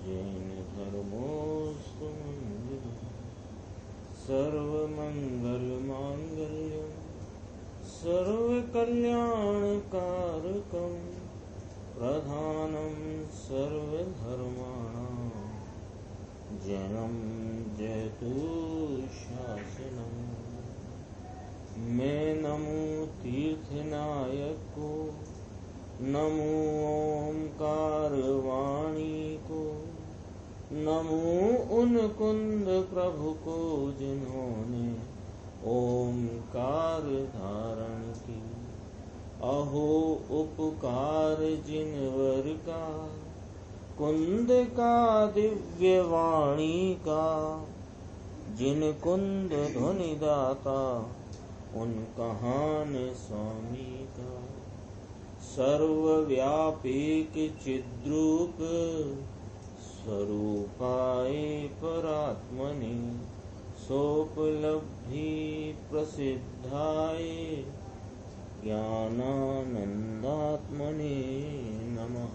जैन धर्मोऽस्तु मङ्गलम् सर्वमङ्गलमाङ्गल्यं सर्वकल्याणकारकं प्रधानं सर्वधर्माणां जनं जयतु शासनम्। मैं नमो तीर्थनायक को, नमो ओंकार वाणी को, नमो उन कुंद प्रभु को जिन्होंने ओंकार धारण की। अहो उपकार जिनवर का, कुंद का दिव्य वाणी का, जिन कुंद ध्वनि दाता उन कहान स्वामी का। सर्वव्यापीक चिद्रूप स्वरूपाय परात्मने, सोपलब्धि प्रसिद्धाय ज्ञानानंदात्मने नमः।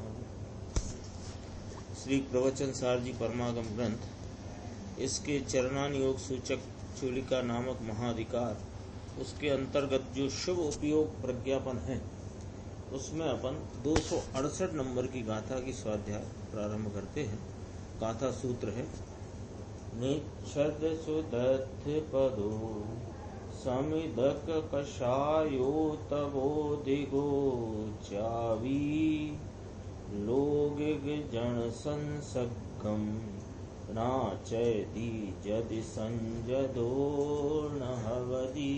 श्री प्रवचन सार जी परमागम ग्रंथ, इसके चरणान योग सूचक चूलिका नामक महाधिकार, उसके अंतर्गत जो शुभ उपयोग प्रज्ञापन है, उसमें अपन 268 नंबर की गाथा की स्वाध्याय प्रारंभ करते हैं। गाथा सूत्र है निच्छद सुदत्थ पदो समिदक कषायो तबोधिगो चावी लोगिग जन संसगम नाचयति जदि संजदो नहवदी।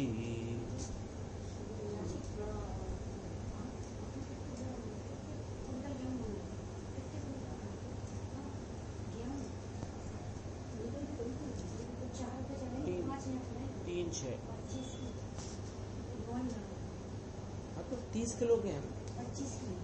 3-6 हाँ तो 30 किलो के हैं। 25 किलो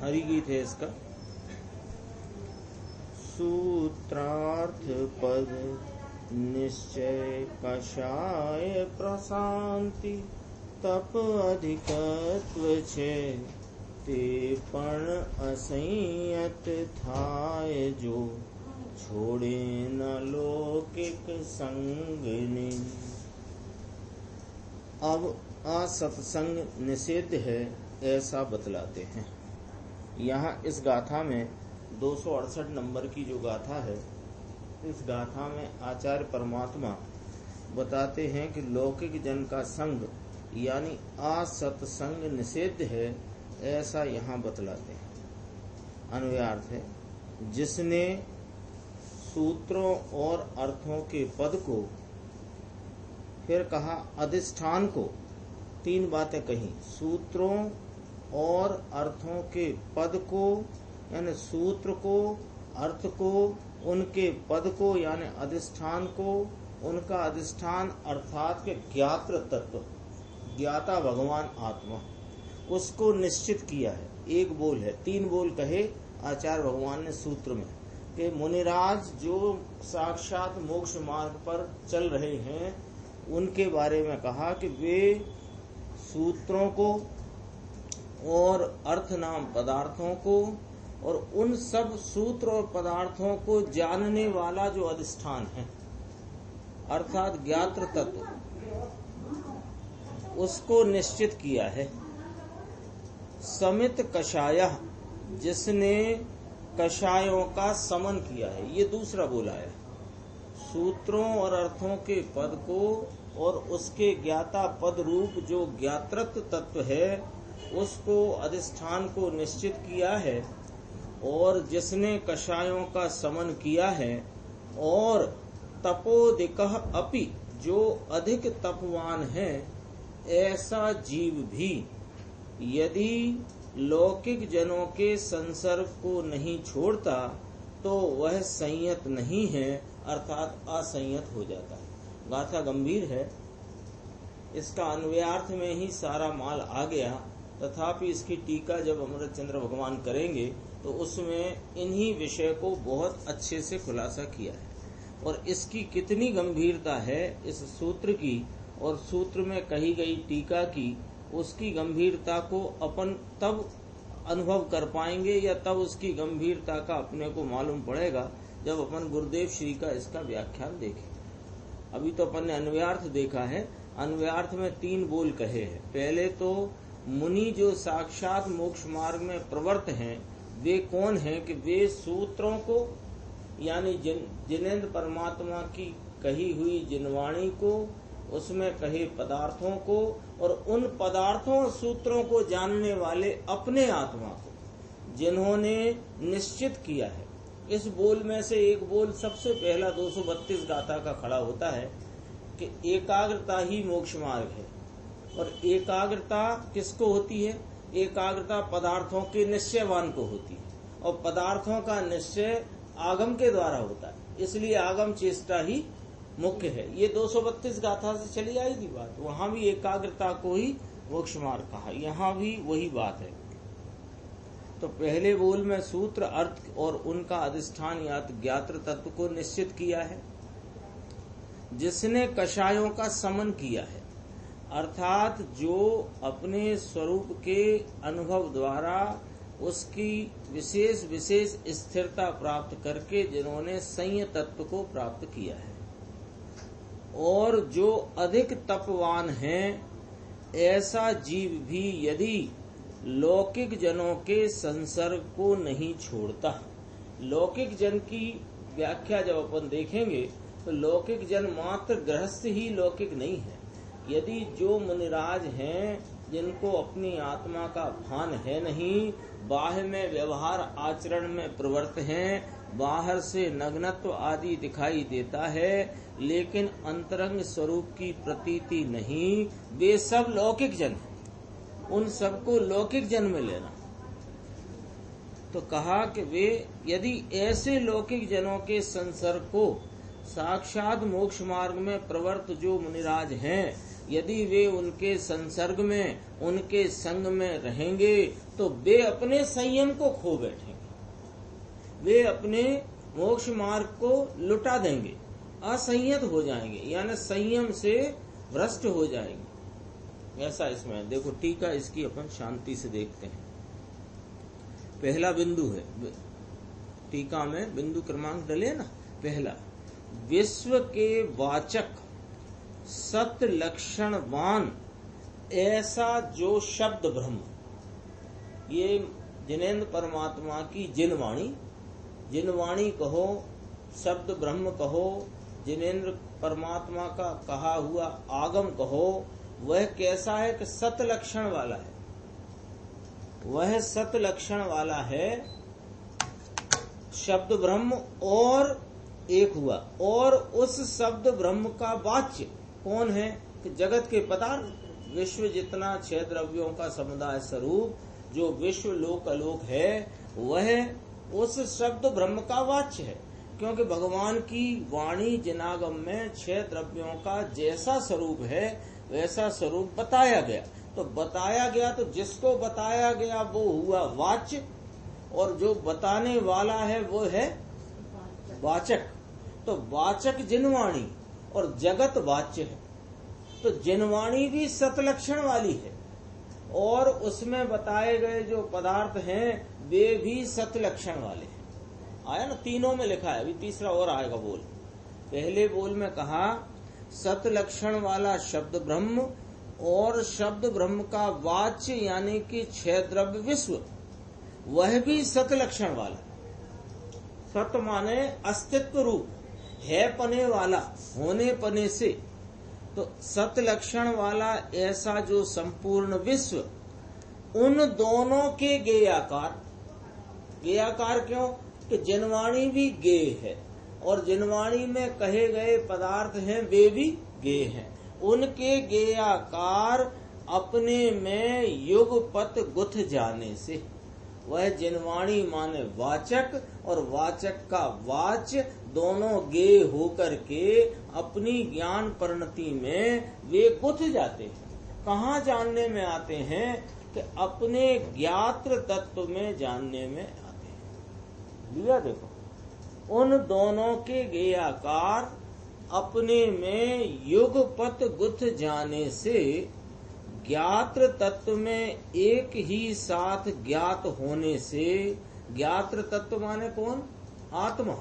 हरि गीत है इसका। सूत्रार्थ पद निश्चय कषाय प्रशांति तप अधिकत्व छे ते पण असंयत थाय जो छोड़े न लौकिक संग ने। अब असत्संग निषेध है ऐसा बतलाते हैं। यहाँ इस गाथा में 268 नंबर की जो गाथा है, इस गाथा में आचार्य परमात्मा बताते हैं कि लौकिक जन का संग यानी असत्संग निषेध है ऐसा यहाँ बतलाते हैं। अन्वयार्थ है जिसने सूत्रों और अर्थों के पद को, फिर कहा अधिष्ठान को, 3 बातें कही, सूत्रों और अर्थों के पद को यानी सूत्र को, अर्थ को, उनके पद को यानी अधिष्ठान को, उनका अधिष्ठान अर्थात के ज्ञात्र तत्व, ज्ञाता भगवान आत्मा, उसको निश्चित किया है। 1 बोल है, 3 बोल कहे आचार्य भगवान ने सूत्र में कि मुनिराज जो साक्षात मोक्ष मार्ग पर चल रहे हैं उनके बारे में कहा कि वे सूत्रों को और अर्थ नाम पदार्थों को और उन सब सूत्र और पदार्थों को जानने वाला जो अधिष्ठान है अर्थात ज्ञात्र तत्व, उसको निश्चित किया है। समित कषाय, जिसने कषायों का समन किया है, ये दूसरा बोला है। सूत्रों और अर्थों के पद को और उसके ज्ञाता पद रूप जो ज्ञातृत्व तत्व है उसको, अधिष्ठान को निश्चित किया है। और जिसने कषायों का समन किया है और तपोदिकः अपि, जो अधिक तपवान है ऐसा जीव भी यदि लौकिक जनों के संसर्ग को नहीं छोड़ता तो वह संयत नहीं है, अर्थात असंयत हो जाता है। गाथा गंभीर है, इसका अन्वयार्थ में ही सारा माल आ गया, तथापि इसकी टीका जब अमृतचंद्र भगवान करेंगे तो उसमें इन्हीं विषय को बहुत अच्छे से खुलासा किया है। और इसकी कितनी गंभीरता है इस सूत्र की और सूत्र में कही गई टीका की, उसकी गंभीरता को अपन तब अनुभव कर पाएंगे या तब उसकी गंभीरता का अपने को मालूम पड़ेगा जब अपन गुरुदेव श्री का इसका व्याख्यान देखें। अभी तो अपन ने अन्वयार्थ देखा है। अन्वयार्थ में 3 बोल कहे हैं। पहले तो मुनि जो साक्षात मोक्ष मार्ग में प्रवृत्त हैं वे कौन हैं कि वे सूत्रों को यानी जिनेंद्र परमात्मा की कही हुई जिनवाणी को, उसमें कहे पदार्थों को और उन पदार्थों और सूत्रों को जानने वाले अपने आत्मा को जिन्होंने निश्चित किया है। इस बोल में से एक बोल सबसे पहला 232 गाथा का खड़ा होता है कि एकाग्रता ही मोक्ष मार्ग है। और एकाग्रता किसको होती है? एकाग्रता पदार्थों के निश्चयवान को होती है और पदार्थों का निश्चय आगम के द्वारा होता है, इसलिए आगम चेष्टा ही मुख्य है। ये 232 गाथा से चली आई थी बात। वहां भी एकाग्रता को ही मोक्ष मार्ग कहा, यहाँ भी वही बात है। तो पहले बोल में सूत्र अर्थ और उनका अधिष्ठान या ज्ञात्र तत्व को निश्चित किया है, जिसने कषायों का समन किया है, अर्थात जो अपने स्वरूप के अनुभव द्वारा उसकी विशेष विशेष स्थिरता प्राप्त करके जिन्होंने संयम तत्व को प्राप्त किया है। और जो अधिक तपवान हैं ऐसा जीव भी यदि लौकिक जनों के संसर्ग को नहीं छोड़ता। लौकिक जन की व्याख्या जब अपन देखेंगे तो लौकिक जन मात्र गृहस्थ ही लौकिक नहीं है। यदि जो मुनिराज हैं जिनको अपनी आत्मा का भान है नहीं, बाह्य में व्यवहार आचरण में प्रवृत्त हैं, बाहर से नग्नत्व आदि दिखाई देता है लेकिन अंतरंग स्वरूप की प्रतीति नहीं, वे सब लौकिक जन हैं। उन सबको लौकिक जन में लेना। तो कहा कि वे यदि ऐसे लौकिक जनों के संसर्ग को साक्षात मोक्ष मार्ग में प्रवृत्त जो मुनिराज हैं, यदि वे उनके संसर्ग में उनके संग में रहेंगे तो वे अपने संयम को खो बैठेंगे, वे अपने मोक्ष मार्ग को लुटा देंगे, असंयत हो जाएंगे, यानी संयम से भ्रष्ट हो जाएंगे। ऐसा इसमें देखो टीका इसकी अपन शांति से देखते हैं। पहला बिंदु है टीका में, बिंदु क्रमांक डले ना, पहला विश्व के वाचक सत्य लक्षणवान ऐसा जो शब्द ब्रह्म, ये जिनेंद्र परमात्मा की जिनवाणी कहो, शब्द ब्रह्म कहो, जिनेंद्र परमात्मा का कहा हुआ आगम कहो, वह कैसा है कि सत लक्षण वाला है। वह सत लक्षण वाला है शब्द ब्रह्म और एक हुआ, और उस शब्द ब्रह्म का वाच्य कौन है कि जगत के पदार्थ, विश्व जितना 6 द्रव्यों का समुदाय स्वरूप जो विश्व लोक अलोक है वह उस शब्द ब्रह्म का वाच्य है। क्योंकि भगवान की वाणी जिनागम में 6 द्रव्यों का जैसा स्वरूप है वैसा स्वरूप बताया गया। तो बताया गया तो जिसको बताया गया वो हुआ वाच्य, और जो बताने वाला है वो है वाचक। तो वाचक जिनवाणी और जगत वाच्य है। तो जिनवाणी भी सतलक्षण वाली है और उसमें बताए गए जो पदार्थ हैं वे भी सतलक्षण वाले हैं। आया ना, तीनों में लिखा है, अभी तीसरा और आएगा बोल। पहले बोल में कहा सतलक्षण वाला शब्द ब्रह्म और शब्द ब्रह्म का वाच्य यानी कि 6 द्रव्य विश्व, वह भी सतलक्षण वाला। सत माने अस्तित्व रूप, है पने वाला, होने पने से। तो सत लक्षण वाला ऐसा जो संपूर्ण विश्व, उन दोनों के गेयाकार। गेयाकार क्यों कि जिनवाणी भी गेय है और जिनवाणी में कहे गए पदार्थ हैं वे भी गेय हैं। उनके गेयाकार अपने में युगपत गुथ जाने से वह जिनवाणी माने वाचक और वाचक का वाच्य दोनों गेय होकर के अपनी ज्ञान परिणति में वे गुथ जाते हैं। कहाँ जानने में आते हैं कि अपने ज्ञात्र तत्व में जानने में आते हैं। लिया देखो, उन दोनों के ज्ञेयाकार अपने में युगपत गुथ जाने से ज्ञात्र तत्व में एक ही साथ ज्ञात होने से, ज्ञात्र तत्व माने कौन? आत्मा।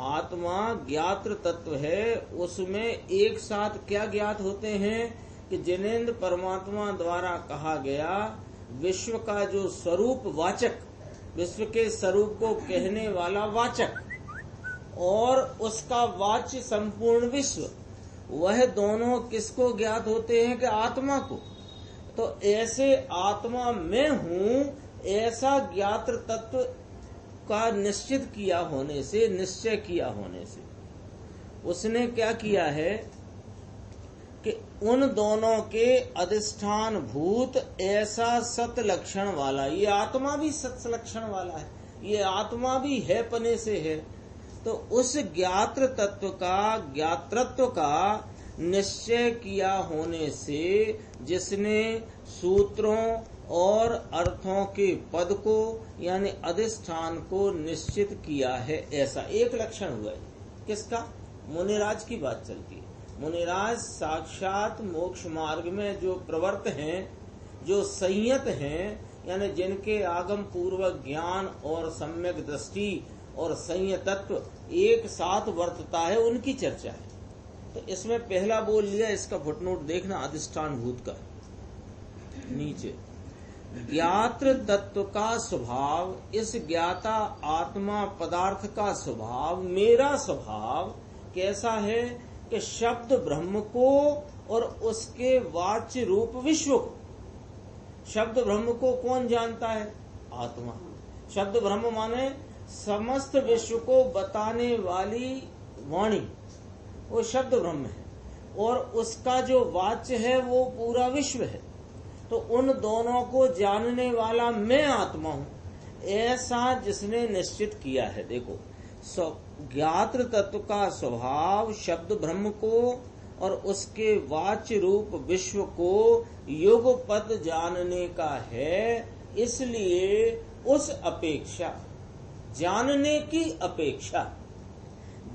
आत्मा ज्ञात्र तत्व है, उसमें एक साथ क्या ज्ञात होते हैं कि जिनेन्द्र परमात्मा द्वारा कहा गया विश्व का जो स्वरूप वाचक, विश्व के स्वरूप को कहने वाला वाचक और उसका वाच्य संपूर्ण विश्व, वह दोनों किसको ज्ञात होते हैं कि आत्मा को। तो ऐसे आत्मा में हूँ ऐसा ज्ञात्र तत्व का निश्चित किया होने से, निश्चय किया होने से उसने क्या किया है कि उन दोनों के अधिष्ठान भूत ऐसा सत लक्षण वाला, ये आत्मा भी सत लक्षण वाला है, ये आत्मा भी है पने से है। तो उस ज्ञात्र तत्व का, ज्ञातृत्व का निश्चय किया होने से जिसने सूत्रों और अर्थों के पद को यानी अधिष्ठान को निश्चित किया है, ऐसा एक लक्षण हुआ है। किसका? मुनिराज की बात चलती है। मुनिराज साक्षात मोक्ष मार्ग में जो प्रवर्त हैं, जो संयत हैं, यानी जिनके आगम पूर्वक ज्ञान और सम्यक दृष्टि और संयतत्व एक साथ वर्तता है, उनकी चर्चा है। तो इसमें पहला बोल लिया, इसका फुटनोट देखना, अधिष्ठान भूत का नीचे। ज्ञात्र तत्व का स्वभाव, इस ज्ञाता आत्मा पदार्थ का स्वभाव, मेरा स्वभाव कैसा है कि शब्द ब्रह्म को और उसके वाच्य रूप विश्व को। शब्द ब्रह्म को कौन जानता है? आत्मा। शब्द ब्रह्म माने समस्त विश्व को बताने वाली वाणी, वो शब्द ब्रह्म है, और उसका जो वाच्य है वो पूरा विश्व है। तो उन दोनों को जानने वाला मैं आत्मा हूँ, ऐसा जिसने निश्चित किया है। देखो, ज्ञात्र तत्व का स्वभाव शब्द ब्रह्म को और उसके वाच्य रूप विश्व को युगपत जानने का है, इसलिए उस अपेक्षा, जानने की अपेक्षा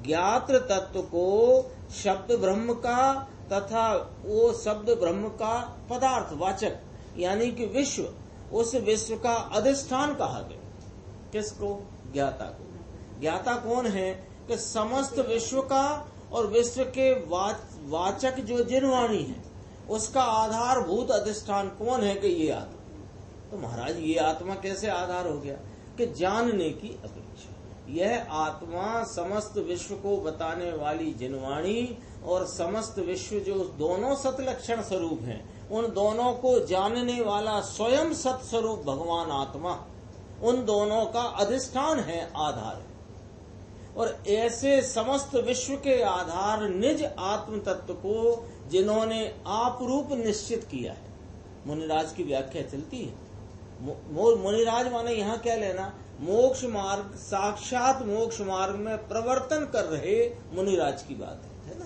ज्ञात्र तत्व को शब्द ब्रह्म का तथा वो शब्द ब्रह्म का पदार्थ वाचक यानी कि विश्व, उस विश्व का अधिष्ठान कहा गया। किसको? ज्ञाता को। ज्ञाता कौन है कि समस्त विश्व का और विश्व के वाचक जो जिनवाणी है, उसका आधारभूत अधिष्ठान कौन है कि ये आत्मा। तो महाराज ये आत्मा कैसे आधार हो गया? कि जानने की अपेक्षा। यह आत्मा समस्त विश्व को बताने वाली जिनवाणी और समस्त विश्व जो दोनों सतलक्षण स्वरूप हैं, उन दोनों को जानने वाला स्वयं सत स्वरूप भगवान आत्मा, उन दोनों का अधिष्ठान है, आधार है। और ऐसे समस्त विश्व के आधार निज आत्म तत्व को जिन्होंने आप रूप निश्चित किया है, मुनिराज की व्याख्या चलती है। मुनिराज माने यहाँ क्या लेना? मोक्ष मार्ग, साक्षात मोक्ष मार्ग में प्रवर्तन कर रहे मुनिराज की बात है ना।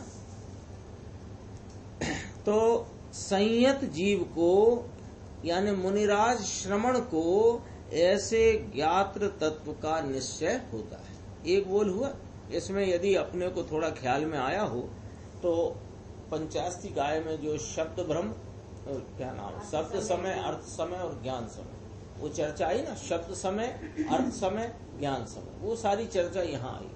तो संयत जीव को यानी मुनिराज श्रमण को ऐसे ज्ञात्र तत्व का निश्चय होता है। एक बोल हुआ। इसमें यदि अपने को थोड़ा ख्याल में आया हो तो पंचास्ती गाय में जो शब्द ब्रह्म, क्या नाम, शब्द समय, अर्थ समय और ज्ञान समय, वो चर्चा आई ना। शब्द समय, अर्थ समय, ज्ञान समय, वो सारी चर्चा यहाँ आई।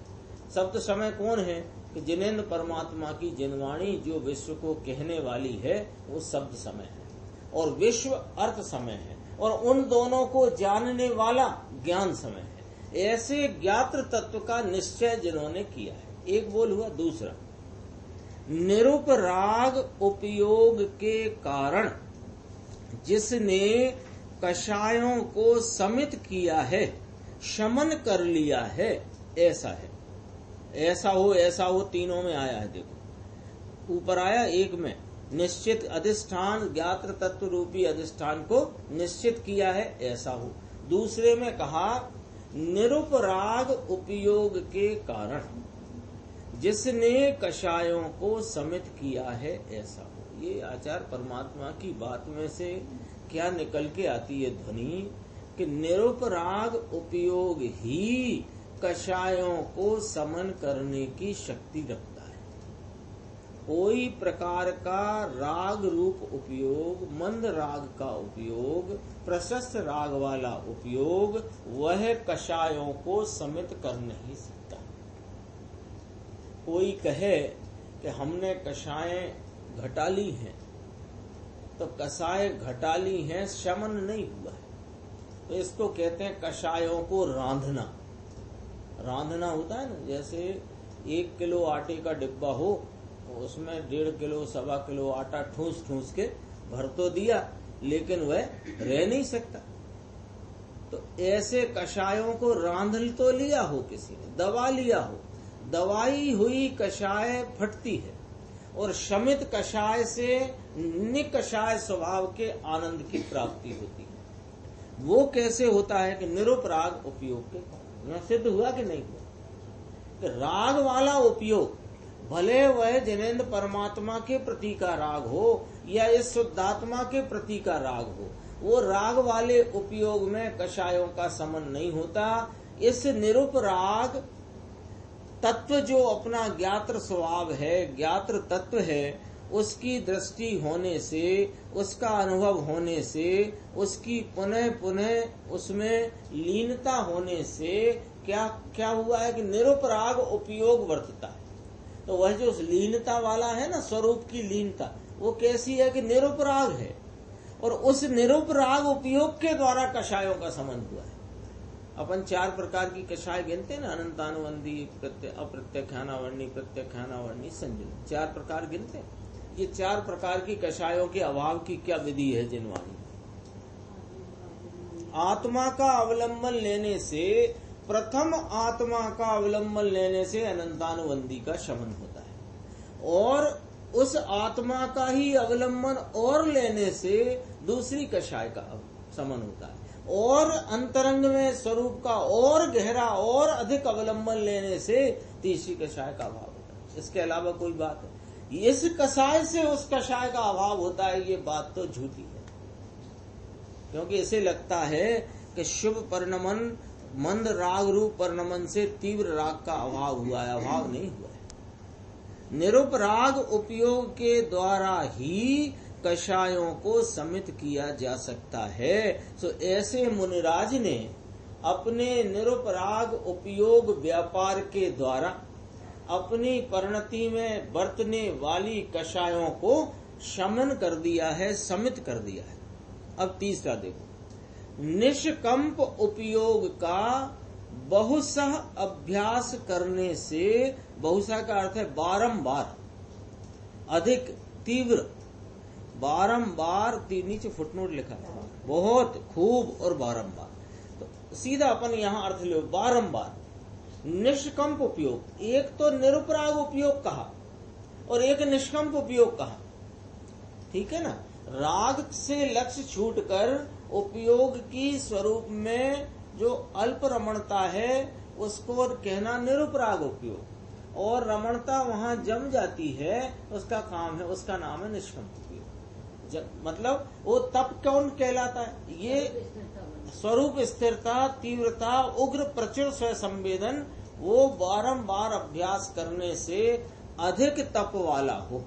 शब्द समय कौन है कि जिनेन्द्र परमात्मा की जिनवाणी जो विश्व को कहने वाली है, वो शब्द समय है, और विश्व अर्थ समय है, और उन दोनों को जानने वाला ज्ञान समय है। ऐसे ज्ञात्र तत्व का निश्चय जिन्होंने किया है। एक बोल हुआ। दूसरा, निरुपराग उपयोग के कारण जिसने कषायों को समित किया है, शमन कर लिया है, ऐसा है। ऐसा हो, तीनों में आया है। देखो, ऊपर आया एक में निश्चित अधिष्ठान, ज्ञात्र तत्व रूपी अधिष्ठान को निश्चित किया है, ऐसा हो। दूसरे में कहा निरुपराग उपयोग के कारण जिसने कषायों को समित किया है, ऐसा हो। ये आचार्य परमात्मा की बात में से क्या निकल के आती है ध्वनि कि निरुपराग उपयोग ही कषायों को समन करने की शक्ति रखता है। कोई प्रकार का राग रूप उपयोग, मंद राग का उपयोग, प्रशस्त राग वाला उपयोग वह कषायों को समित कर नहीं सकता। कोई कहे कि हमने कषायें घटा ली हैं, तो कषाय घटा ली हैं, शमन नहीं हुआ है, तो इसको कहते हैं कषायों को रांधना। रांधना होता है ना, जैसे 1 किलो आटे का डिब्बा हो, उसमें 1.5 किलो 1.25 किलो आटा ठूस ठूस के भर तो दिया, लेकिन वह रह नहीं सकता। तो ऐसे कषायों को रांध तो लिया हो किसी ने, दबा लिया हो, दवाई हुई कषाय फटती है और शमित कषाय से निकषाय स्वभाव के आनंद की प्राप्ति होती है। वो कैसे होता है कि निरुपराग उपयोग के कारण सिद्ध हुआ कि नहीं हुआ कि राग वाला उपयोग, भले वह जिनेंद्र परमात्मा के प्रति का राग हो या इस शुद्धात्मा के प्रति का राग हो, वो राग वाले उपयोग में कषायों का समन नहीं होता। इस निरुपराग तत्व जो अपना ज्ञात्र स्वभाव है, ज्ञात्र तत्व है, उसकी दृष्टि होने से, उसका अनुभव होने से, उसकी पुनः पुनः उसमें लीनता होने से क्या क्या हुआ है कि निरुपराग उपयोग वर्तता है। तो वह जो लीनता वाला है ना, स्वरूप की लीनता, वो कैसी है कि निरुपराग है, और उस निरुपराग उपयोग के द्वारा कषायों का संबंध हुआ है। अपन 4 प्रकार की कषाय गिनते हैं ना, अनंतानुबंधी, अप्रत्यख्यानावर्णी, प्रत्यख्यानावर्णी, संजनी, 4 प्रकार गिनते हैं। ये 4 प्रकार की कषायों के अभाव की क्या विधि है जिनवाणी? आत्मा का अवलंबन लेने से, प्रथम आत्मा का अवलंबन लेने से अनंतानुबंधी का शमन होता है, और उस आत्मा का ही अवलंबन और लेने से दूसरी कषाय का शमन होता है, और अंतरंग में स्वरूप का और गहरा और अधिक अवलंबन लेने से तीसरी कषाय का अभाव होता है। इसके अलावा कोई बात है? इस कषाय से उस कषाय का अभाव होता है, ये बात तो झूठी है। क्योंकि इसे लगता है कि शुभ परिणमन, मंद राग रूप परिणमन से तीव्र राग का अभाव हुआ है। अभाव नहीं हुआ है। निरुपराग उपयोग के द्वारा ही कषायों को समित किया जा सकता है। सो ऐसे मुनिराज ने अपने निरुपराग उपयोग व्यापार के द्वारा अपनी परिणति में बरतने वाली कषायों को शमन कर दिया है, समित कर दिया है। अब तीसरा देखो, निष्कंप उपयोग का बहुशः अभ्यास करने से, बहुशः का अर्थ है बारंबार, अधिक तीव्र, बारंबार, नीचे फुटनोट लिखा है, बहुत खूब और बारंबार। तो सीधा अपन यहाँ अर्थ लो, बारंबार निष्कंप उपयोग। एक तो निरुपराग उपयोग कहा और एक निष्कंप उपयोग कहा, ठीक है ना। राग से लक्ष्य छूटकर उपयोग की स्वरूप में जो अल्प रमणता है उसको कहना निरुपराग उपयोग, और रमणता वहां जम जाती है उसका काम है, उसका नाम है निष्कंप उपयोग। मतलब वो तप कौन कहलाता है? ये स्वरूप स्थिरता, तीव्रता, उग्र प्रचुर स्व संवेदन, वो बारंबार अभ्यास करने से अधिक तप वाला हो।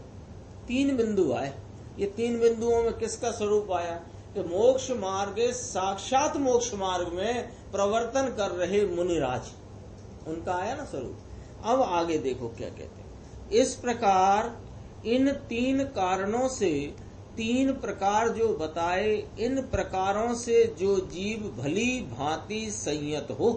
3 बिंदु आए। ये 3 बिंदुओं में किसका स्वरूप आया कि मोक्ष मार्ग, साक्षात मोक्ष मार्ग में प्रवर्तन कर रहे मुनिराज, उनका आया ना स्वरूप। अब आगे देखो क्या कहते हैं। इस प्रकार इन 3 कारणों से, 3 प्रकार जो बताए, इन प्रकारों से जो जीव भली भांति संयत हो,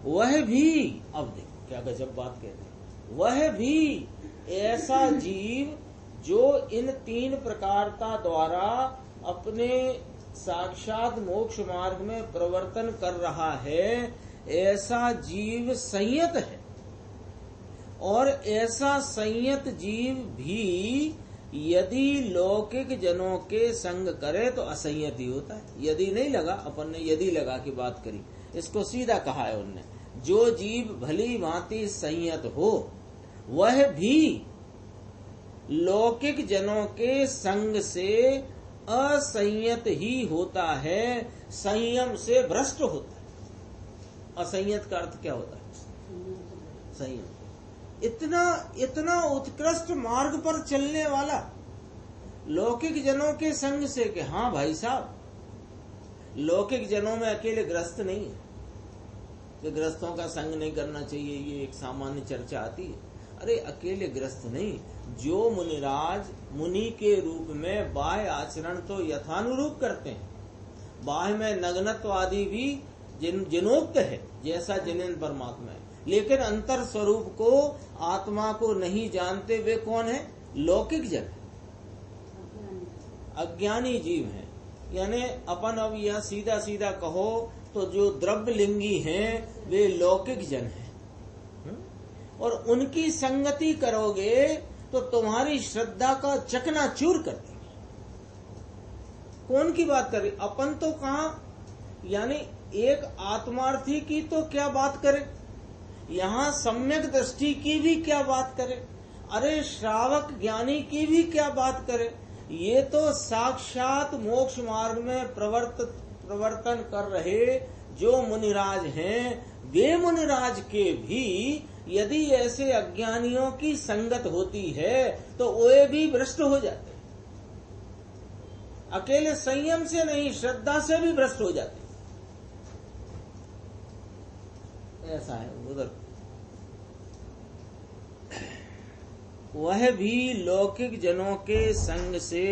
वह भी, अब देखो क्या गजब बात कहते हैं, वह भी ऐसा जीव जो इन 3 प्रकारता द्वारा अपने साक्षात मोक्ष मार्ग में प्रवर्तन कर रहा है, ऐसा जीव संयत है। और ऐसा संयत जीव भी यदि लौकिक जनों के संग करे तो असंयत ही होता है। यदि नहीं लगा, अपन ने यदि लगा की बात करी, इसको सीधा कहा है उनने, जो जीव भली भांति संयत हो वह भी लौकिक जनों के संग से असंयत ही होता है, संयम से भ्रष्ट होता है। असंयत का अर्थ क्या होता है? संयम। इतना उत्कृष्ट मार्ग पर चलने वाला लौकिक जनों के संग से कि हाँ भाई साहब, लौकिक जनों में अकेले ग्रस्त नहीं है कि ग्रस्तों का संग नहीं करना चाहिए, ये एक सामान्य चर्चा आती है। अरे अकेले ग्रस्त नहीं, जो मुनिराज मुनि के रूप में बाह्य आचरण तो यथानुरूप करते हैं, बाह्य में नग्नत्व आदि भी जिनोक्त है जैसा जिनेन्द्र परमात्मा है, लेकिन अंतर स्वरूप को, आत्मा को नहीं जानते, वे कौन है? लौकिक जन, अज्ञानी जीव हैं। यानी अपन अब यह सीधा सीधा कहो तो जो द्रव्य लिंगी हैं वे लौकिक जन हैं, और उनकी संगति करोगे तो तुम्हारी श्रद्धा का चकनाचूर कर देंगे। कौन की बात कर रही? अपन तो कहा, यानी एक आत्मार्थी की तो क्या बात करें, यहाँ सम्यक दृष्टि की भी क्या बात करें, अरे श्रावक ज्ञानी की भी क्या बात करें। ये तो साक्षात मोक्ष मार्ग में प्रवर्तन कर रहे जो मुनिराज हैं, वे मुनिराज के भी यदि ऐसे अज्ञानियों की संगत होती है तो वे भी भ्रष्ट हो जाते हैं। अकेले संयम से नहीं, श्रद्धा से भी भ्रष्ट हो जाते हैं। ऐसा है उधर। वह भी लौकिक जनों के संग से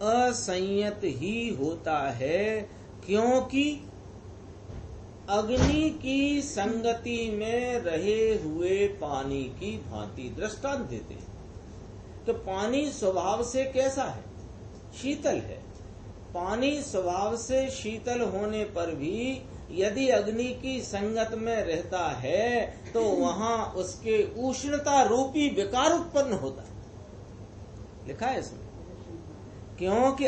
असंयत ही होता है, क्योंकि अग्नि की संगति में रहे हुए पानी की भांति। दृष्टांत देते हैं कि पानी स्वभाव से कैसा है? शीतल है। पानी स्वभाव से शीतल होने पर भी यदि अग्नि की संगत में रहता है तो वहां उसके उष्णता रूपी विकार उत्पन्न होता है। लिखा है इसमें, क्योंकि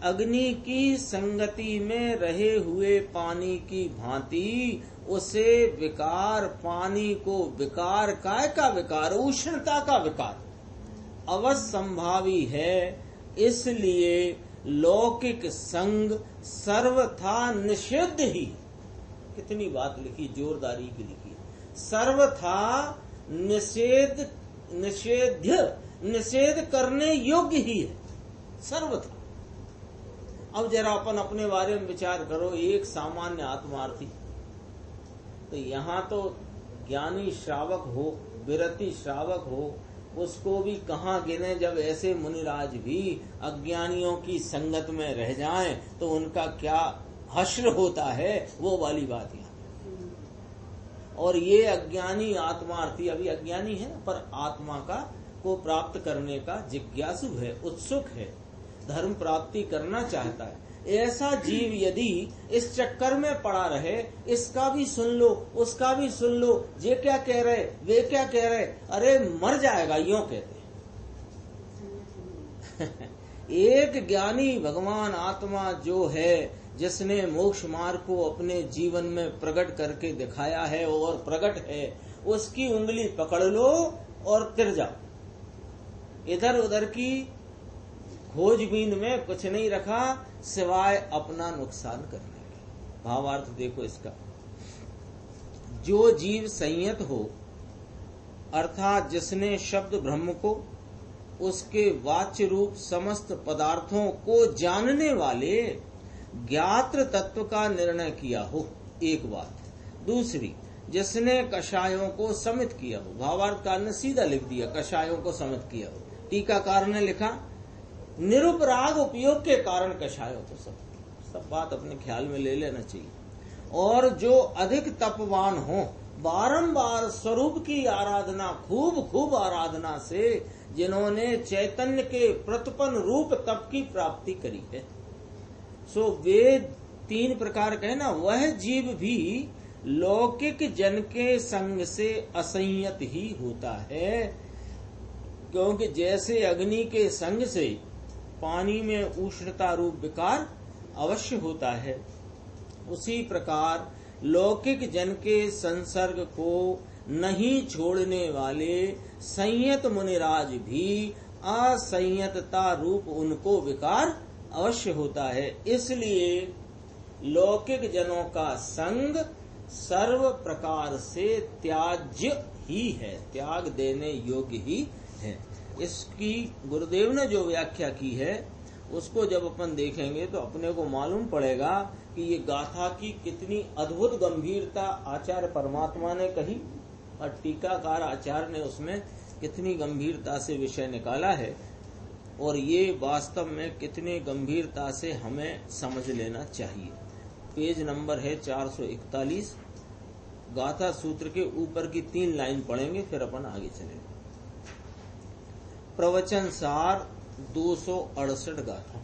अग्नि की संगति में रहे हुए पानी की भांति उसे विकार, पानी को विकार, काय का विकार? उष्णता का विकार अवश्य संभावी है। इसलिए लौकिक संग सर्वथा निषिद्ध ही। कितनी बात लिखी, जोरदारी की लिखी। सर्वथा निषेध करने योग्य ही है, सर्वथा। अब जरा अपन अपने बारे में विचार करो, एक सामान्य आत्मार्थी, तो यहाँ तो ज्ञानी श्रावक हो, विरति श्रावक हो, उसको भी कहाँ गिने जब ऐसे मुनिराज भी अज्ञानियों की संगत में रह जाएं तो उनका क्या हश्र होता है, वो वाली बात यहाँ। और ये अज्ञानी आत्मार्थी अभी अज्ञानी है, पर आत्मा को प्राप्त करने का जिज्ञासु है, उत्सुक है, धर्म प्राप्ति करना चाहता है। ऐसा जीव यदि इस चक्कर में पड़ा रहे, इसका भी सुन लो, उसका भी सुन लो, ये क्या कह रहे, वे क्या कह रहे, अरे मर जाएगा, यूं कहते हैं। एक ज्ञानी भगवान आत्मा जो है, जिसने मोक्ष मार्ग को अपने जीवन में प्रकट करके दिखाया है और प्रकट है, उसकी उंगली पकड़ लो और तिर जाओ। इधर उधर की खोजबीन में कुछ नहीं रखा सिवाय अपना नुकसान करने के। भावार्थ देखो इसका। जो जीव संयत हो, अर्थात जिसने शब्द ब्रह्म को, उसके वाच्य रूप समस्त पदार्थों को जानने वाले ज्ञात्र तत्व का निर्णय किया हो, एक बात। दूसरी, जिसने कषायों को समित किया हो। भावार्थकार ने सीधा लिख दिया, कषायों को समित किया हो। टीकाकार ने लिखा, निरुपराग उपयोग के कारण कषायों को सब बात अपने ख्याल में ले लेना चाहिए। और जो अधिक तपवान हो, बारंबार स्वरूप की आराधना, खूब आराधना से जिन्होंने चैतन्य के प्रतिपन्न रूप तप की प्राप्ति करी है, सो वे तीन प्रकार के ना, वह जीव भी लौकिक जन के संग से असंयत ही होता है। क्योंकि जैसे अग्नि के संग से पानी में उष्णता रूप विकार अवश्य होता है, उसी प्रकार लौकिक जन के संसर्ग को नहीं छोड़ने वाले संयत मुनिराज भी असंयतता रूप उनको विकार अवश्य होता है। इसलिए लौकिक जनों का संग सर्व प्रकार से त्याज्य ही है, त्याग देने योग्य ही है। इसकी गुरुदेव ने जो व्याख्या की है उसको जब अपन देखेंगे तो अपने को मालूम पड़ेगा कि ये गाथा की कितनी अद्भुत गंभीरता आचार्य परमात्मा ने कही और टीकाकार आचार्य ने उसमें कितनी गंभीरता से विषय निकाला है, और ये वास्तव में कितनी गंभीरता से हमें समझ लेना चाहिए। पेज नंबर है 441। गाथा सूत्र के ऊपर की 3 लाइन पढ़ेंगे, फिर अपन आगे चलेंगे। प्रवचन सार 268 गाथा।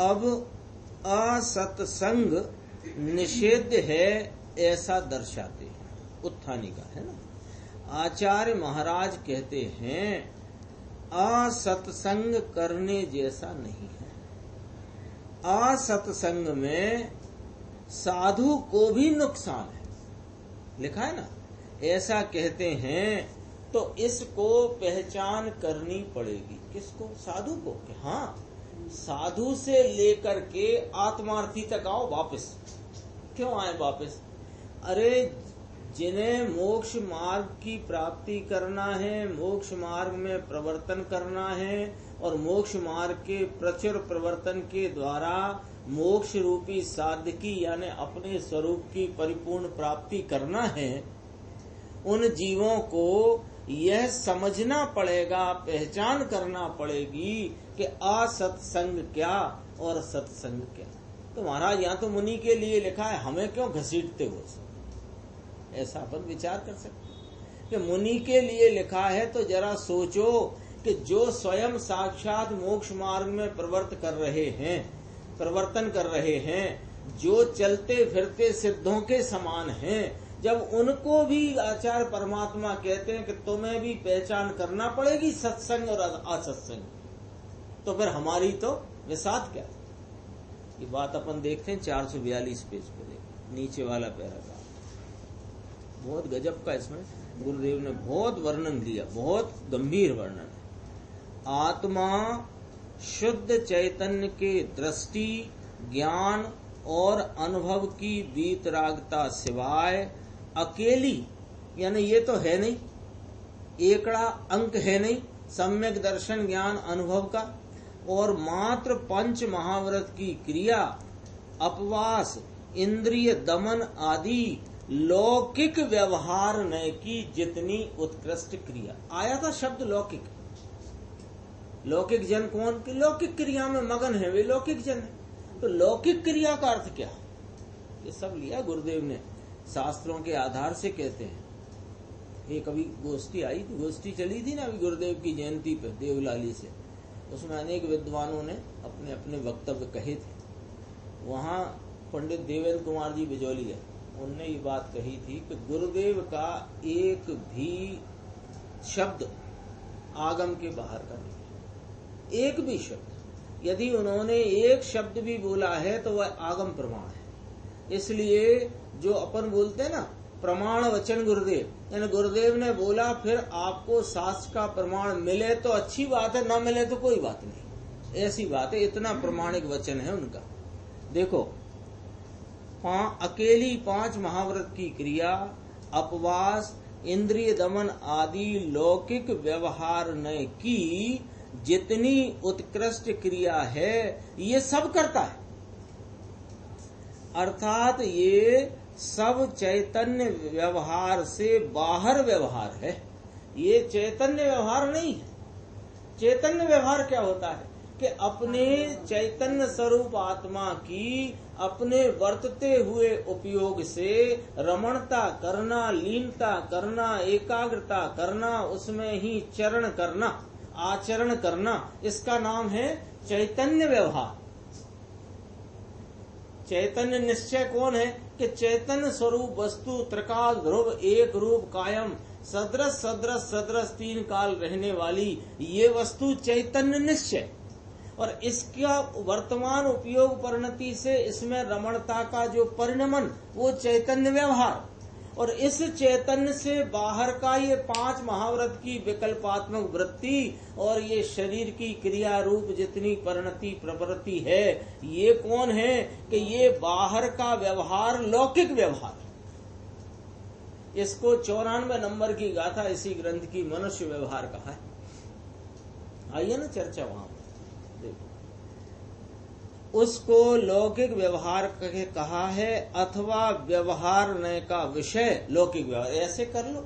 अब असत्संग निषेध है ऐसा दर्शाते हैं, उत्थानी का है ना। आचार्य महाराज कहते हैं असत्संग करने जैसा नहीं है। असत्संग में साधु को भी नुकसान है, लिखा है ना। ऐसा कहते हैं तो इसको पहचान करनी पड़ेगी। किसको? साधु को। कि हाँ, साधु से लेकर के आत्मार्थी तक आओ वापस। क्यों आए वापस? अरे जिन्हें मोक्ष मार्ग की प्राप्ति करना है, मोक्ष मार्ग में प्रवर्तन करना है और मोक्ष मार्ग के प्रचुर प्रवर्तन के द्वारा मोक्ष रूपी साध्य की यानी अपने स्वरूप की परिपूर्ण प्राप्ति करना है, उन जीवों को यह समझना पड़ेगा, पहचान करना पड़ेगी कि असत्संग क्या और सत्संग क्या। तो महाराज यहाँ तो मुनि के लिए लिखा है, हमें क्यों घसीटते हो? ऐसा अपन विचार कर सकते कि मुनि के लिए लिखा है तो जरा सोचो कि जो स्वयं साक्षात मोक्ष मार्ग में प्रवर्तन कर रहे हैं, जो चलते फिरते सिद्धों के समान हैं, जब उनको भी आचार्य परमात्मा कहते हैं कि तुम्हें भी पहचान करना पड़ेगी सत्संग और असत्संग, तो फिर हमारी तो विसात क्या? ये बात अपन देखते हैं 442 पेज पे, देखें नीचे वाला पैराग्राफ, बहुत गजब का इसमें गुरुदेव ने बहुत वर्णन दिया, बहुत गंभीर वर्णन है। आत्मा शुद्ध चैतन्य के दृष्टि, ज्ञान और अनुभव की वीतरागता सिवाय अकेली, यानी ये तो है नहीं, एकड़ा अंक है नहीं सम्यक दर्शन ज्ञान अनुभव का, और मात्र 5 महाव्रत की क्रिया, अपवास, इंद्रिय दमन आदि लौकिक व्यवहार न की जितनी उत्कृष्ट क्रिया। आया था शब्द लौकिक। लौकिक जन कौन? कि लौकिक क्रिया में मगन है, वे लौकिक जन है। तो लौकिक क्रिया का अर्थ क्या? ये सब लिया गुरुदेव ने, शास्त्रों के आधार से कहते हैं। एक अभी गोष्ठी आई थी, गोष्ठी चली थी ना अभी गुरुदेव की जयंती पे देवलाली से, उसमें अनेक विद्वानों ने अपने अपने वक्तव्य कहे थे। वहाँ पंडित देवेंद्र कुमार जी बिजौलिया, उनने ये बात कही थी कि गुरुदेव का एक भी शब्द आगम के बाहर का नहीं है, एक भी शब्द। यदि उन्होंने एक शब्द भी बोला है तो वह आगम प्रमाण है। इसलिए जो अपन बोलते हैं ना प्रमाण वचन गुरुदेव, यानी गुरुदेव ने बोला, फिर आपको शास्त्र का प्रमाण मिले तो अच्छी बात है, न मिले तो कोई बात नहीं, ऐसी बात है। इतना प्रमाणिक वचन है उनका। देखो, अकेली 5 महाव्रत की क्रिया, अपवास, इंद्रिय दमन आदि लौकिक व्यवहार न की जितनी उत्कृष्ट क्रिया है, ये सब करता है। अर्थात ये सब चैतन्य व्यवहार से बाहर व्यवहार है, ये चैतन्य व्यवहार नहीं है। चैतन्य व्यवहार क्या होता है कि अपने चैतन्य स्वरूप आत्मा की अपने वर्तते हुए उपयोग से रमणता करना, लीनता करना, एकाग्रता करना, उसमें ही चरण करना, आचरण करना, इसका नाम है चैतन्य व्यवहार। चैतन्य निश्चय कौन है? कि चैतन्य स्वरूप वस्तु त्रिकाल ध्रुव एक रूप कायम सदृश सदृश सदृश 3 काल रहने वाली ये वस्तु चैतन्य निश्चय, और इसका वर्तमान उपयोग परिणति से इसमें रमणता का जो परिणमन वो चैतन्य व्यवहार, और इस चैतन्य से बाहर का ये 5 महाव्रत की विकल्पात्मक वृत्ति और ये शरीर की क्रिया रूप जितनी परिणति प्रवृत्ति है, ये कौन है कि ये बाहर का व्यवहार लौकिक व्यवहार। इसको 94 नंबर की गाथा इसी ग्रंथ की मनुष्य व्यवहार कहा है। आइए ना चर्चा वहां पर देखो, उसको लौकिक व्यवहार कहा है अथवा व्यवहार न का विषय लौकिक व्यवहार। ऐसे कर लो,